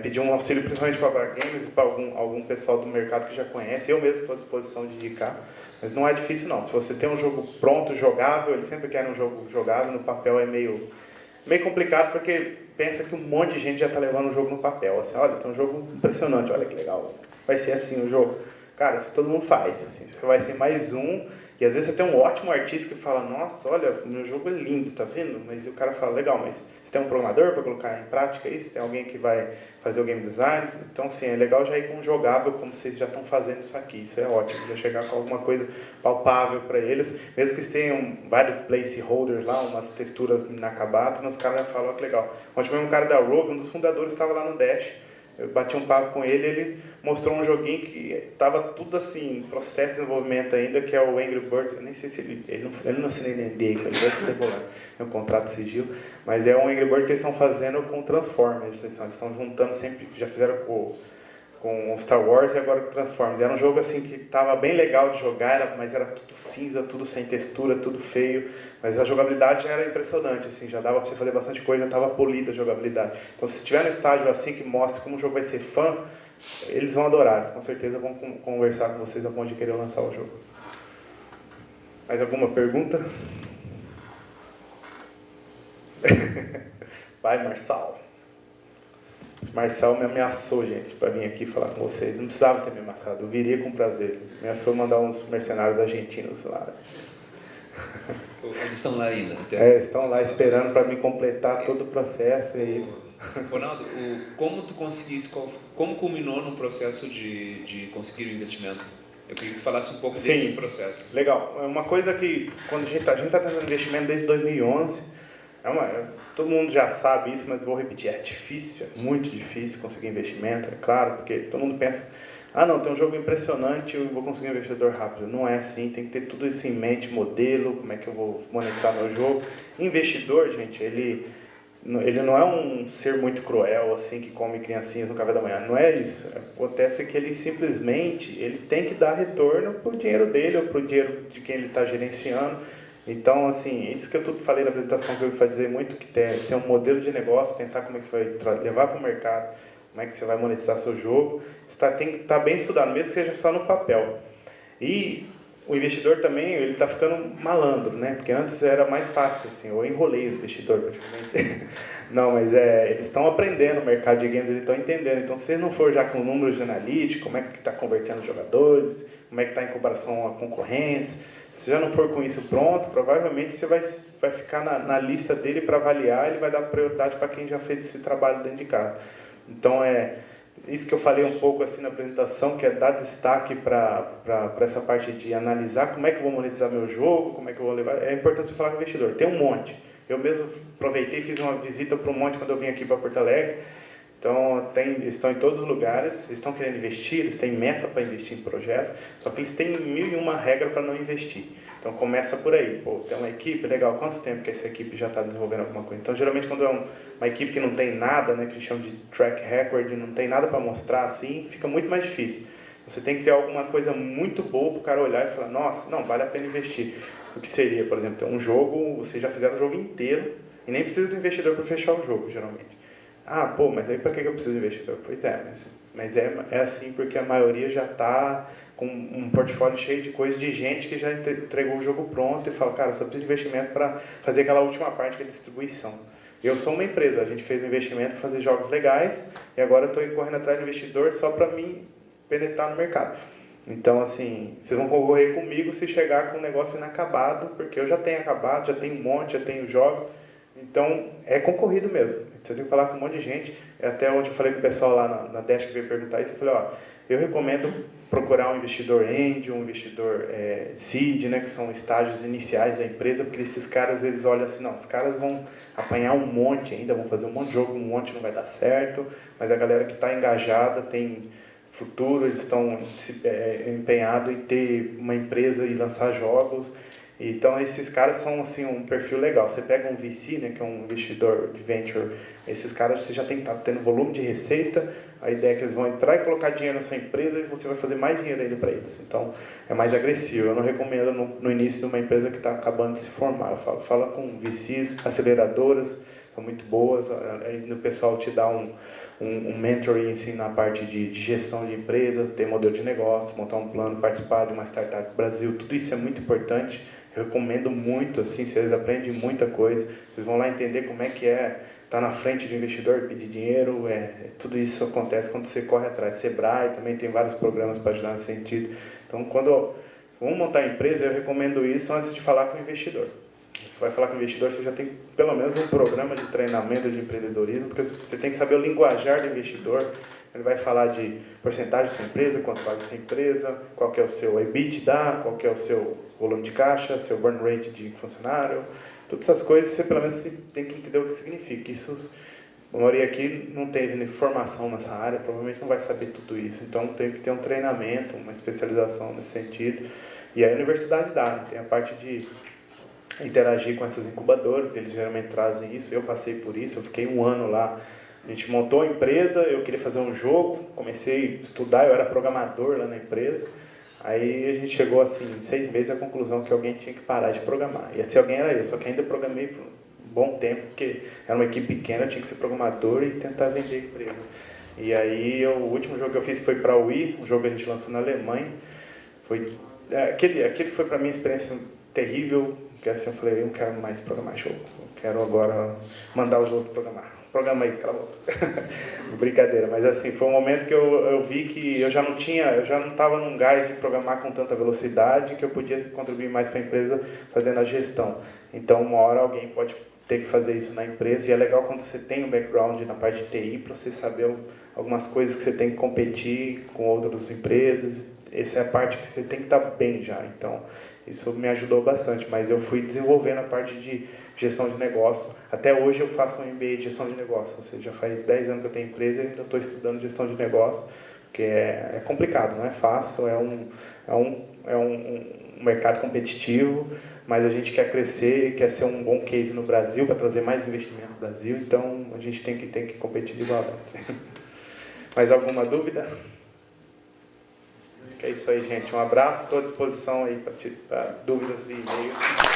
pedir um auxílio principalmente para a Bragames, para algum pessoal do mercado que já conhece, eu mesmo estou à disposição de indicar, mas não é difícil não. Se você tem um jogo pronto, jogável, eles sempre querem um jogo jogável, no papel é meio complicado, porque pensa que um monte de gente já está levando o jogo no papel. Assim, olha, tem um jogo impressionante, olha que legal, vai ser assim o jogo. Cara, isso todo mundo faz, assim, você vai ser mais um, e às vezes você tem um ótimo artista que fala, nossa, olha, meu jogo é lindo, tá vendo? Mas o cara fala, legal, mas você tem um programador para colocar em prática isso? Tem alguém que vai fazer o game design? Então, assim, é legal já ir com um jogável, como vocês já estão fazendo isso aqui, isso é ótimo, já chegar com alguma coisa palpável para eles, mesmo que eles tenham vários placeholders lá, umas texturas inacabadas, mas os caras já falam, que legal. Ontem mesmo um cara da Rove, um dos fundadores, estava lá no Dash, eu bati um papo com ele, ele mostrou um joguinho que estava tudo assim, em processo de desenvolvimento ainda, que é o Angry Birds, eu nem sei se ele não assinei nem NDA, ele vai se devolver, é um contrato de sigilo, mas é um Angry Birds que eles estão fazendo com Transformers, eles estão juntando sempre, já fizeram com Star Wars e agora com Transformers. Era um jogo assim que estava bem legal de jogar, mas era tudo cinza, tudo sem textura, tudo feio, mas a jogabilidade era impressionante, assim, já dava para você fazer bastante coisa, já estava polida a jogabilidade. Então se estiver no estágio assim que mostra como o jogo vai ser fã, eles vão adorar, eles com certeza vão conversar com vocês a ponto de querer lançar o jogo. Mais alguma pergunta? Vai, Marçal. Marçal me ameaçou, gente, para vir aqui falar com vocês. Não precisava ter me ameaçado, eu viria com prazer. Ameaçou mandar uns mercenários argentinos lá. Eles estão lá ainda? Estão lá esperando para me completar todo o processo. Ronaldo, como culminou no processo de conseguir o investimento? Eu queria que tu falasse um pouco desse processo. Legal. É uma coisa que, quando a gente está fazendo investimento desde 2011, todo mundo já sabe isso, mas vou repetir, é difícil, é muito difícil conseguir investimento, é claro, porque todo mundo pensa, não, tem um jogo impressionante, eu vou conseguir um investidor rápido. Não é assim, tem que ter tudo isso em mente, modelo, como é que eu vou monetizar meu jogo. Investidor, gente, ele não é um ser muito cruel, assim, que come criancinhas no café da manhã. Não é isso. Acontece que ele simplesmente tem que dar retorno para o dinheiro dele ou para o dinheiro de quem ele está gerenciando. Então, assim, isso que eu falei na apresentação, que eu vou dizer muito, que tem um modelo de negócio, pensar como é que você vai levar para o mercado, como é que você vai monetizar seu jogo. Isso tem que estar bem estudado, mesmo que seja só no papel. E o investidor também, ele está ficando malandro, né? Porque antes era mais fácil, assim, eu enrolei o investidor praticamente. Não, mas eles estão aprendendo o mercado de games, eles estão entendendo. Então, se não for já com números de analítica, como é que está convertendo os jogadores, como é que está em comparação a concorrentes, se já não for com isso pronto, provavelmente você vai ficar na lista dele para avaliar, ele vai dar prioridade para quem já fez esse trabalho dentro de casa. Então, isso que eu falei um pouco assim na apresentação, que é dar destaque para essa parte de analisar como é que eu vou monetizar meu jogo, como é que eu vou levar. É importante você falar com o investidor. Tem um monte. Eu mesmo aproveitei e fiz uma visita para um monte quando eu vim aqui para Porto Alegre. Então, estão em todos os lugares, eles estão querendo investir, eles têm meta para investir em projeto, só que eles têm 1001 regras para não investir. Então, começa por aí. Tem uma equipe, legal, quanto tempo que essa equipe já está desenvolvendo alguma coisa? Então, geralmente, quando é uma equipe que não tem nada, né, que a gente chama de track record, não tem nada para mostrar, assim, fica muito mais difícil. Você tem que ter alguma coisa muito boa para o cara olhar e falar, nossa, não, vale a pena investir. O que seria, por exemplo, ter um jogo, vocês já fizeram o jogo inteiro e nem precisa do investidor para fechar o jogo, geralmente. Mas aí para que eu preciso de investidor? Pois mas é assim porque a maioria já está com um portfólio cheio de coisas de gente que já entregou o jogo pronto e fala, cara, só preciso de investimento para fazer aquela última parte que é a distribuição. Eu sou uma empresa, a gente fez um investimento para fazer jogos legais e agora estou correndo atrás de investidor só para mim penetrar no mercado. Então, assim, vocês vão concorrer comigo se chegar com um negócio inacabado, porque eu já tenho acabado, já tenho um monte, já tenho jogos. Então, é concorrido mesmo. Você tem que falar com um monte de gente. Até ontem eu falei com o pessoal lá na Dash que veio perguntar isso. Eu falei, eu recomendo procurar um investidor angel, um investidor seed, né, que são estágios iniciais da empresa, porque esses caras, eles olham assim, não, os caras vão apanhar um monte ainda, vão fazer um monte de jogo, um monte não vai dar certo, mas a galera que está engajada tem futuro, eles estão empenhados em ter uma empresa e lançar jogos. Então, esses caras são assim, um perfil legal. Você pega um VC, né, que é um investidor de venture, esses caras você já tem que estar tendo volume de receita, a ideia é que eles vão entrar e colocar dinheiro na sua empresa e você vai fazer mais dinheiro ainda para eles. Então, é mais agressivo. Eu não recomendo no início de uma empresa que está acabando de se formar. Eu fala com VCs, aceleradoras, são muito boas, aí o pessoal te dá um mentoring assim, na parte de gestão de empresa, ter modelo de negócio, montar um plano, participar de uma startup do Brasil, tudo isso é muito importante. Eu recomendo muito, assim, vocês aprendem muita coisa, vocês vão lá entender como é que estar na frente do investidor, pedir dinheiro, tudo isso acontece quando você corre atrás. Sebrae também tem vários programas para ajudar nesse sentido. Então, quando vamos montar a empresa, eu recomendo isso antes de falar com o investidor. Você vai falar com o investidor, você já tem pelo menos um programa de treinamento de empreendedorismo, porque você tem que saber o linguajar do investidor. Ele vai falar de porcentagem da sua empresa, quanto vale a sua empresa, qual que é o seu EBITDA, qual que é o seu volume de caixa, seu burn rate de funcionário. Todas essas coisas você pelo menos tem que entender o que significa. Isso, a maioria aqui não teve formação nessa área, provavelmente não vai saber tudo isso. Então tem que ter um treinamento, uma especialização nesse sentido. E a universidade dá, tem a parte de interagir com essas incubadoras, eles geralmente trazem isso. Eu passei por isso, eu fiquei 1 ano lá. A gente montou a empresa, eu queria fazer um jogo, comecei a estudar, eu era programador lá na empresa. Aí a gente chegou assim, em 6 meses, à conclusão que alguém tinha que parar de programar. E esse alguém era eu, só que ainda programei por um bom tempo, porque era uma equipe pequena, eu tinha que ser programador e tentar vender a empresa. E aí o último jogo que eu fiz foi para o Wii, um jogo que a gente lançou na Alemanha. Aquele foi para mim uma experiência terrível, Porque assim eu falei, eu não quero mais programar jogo, eu quero agora mandar os outros programar. Programa aí, cala a boca. Brincadeira, mas assim, foi um momento que eu vi que eu já não estava num gás de programar com tanta velocidade, que eu podia contribuir mais para a empresa fazendo a gestão. Então, uma hora alguém pode ter que fazer isso na empresa, e é legal quando você tem um background na parte de TI, para você saber algumas coisas que você tem que competir com outras empresas. Essa é a parte que você tem que estar bem já. Então, isso me ajudou bastante, mas eu fui desenvolvendo a parte de gestão de negócio. Até hoje eu faço um MBA de gestão de negócio, ou seja, já faz 10 anos que eu tenho empresa e ainda estou estudando gestão de negócio, porque é complicado, não é fácil, é um mercado competitivo, mas a gente quer crescer, quer ser um bom case no Brasil, para trazer mais investimento no Brasil, então a gente tem que competir de igualdade. Mais alguma dúvida? É isso aí, gente. Um abraço, estou à disposição aí para dúvidas e e-mails.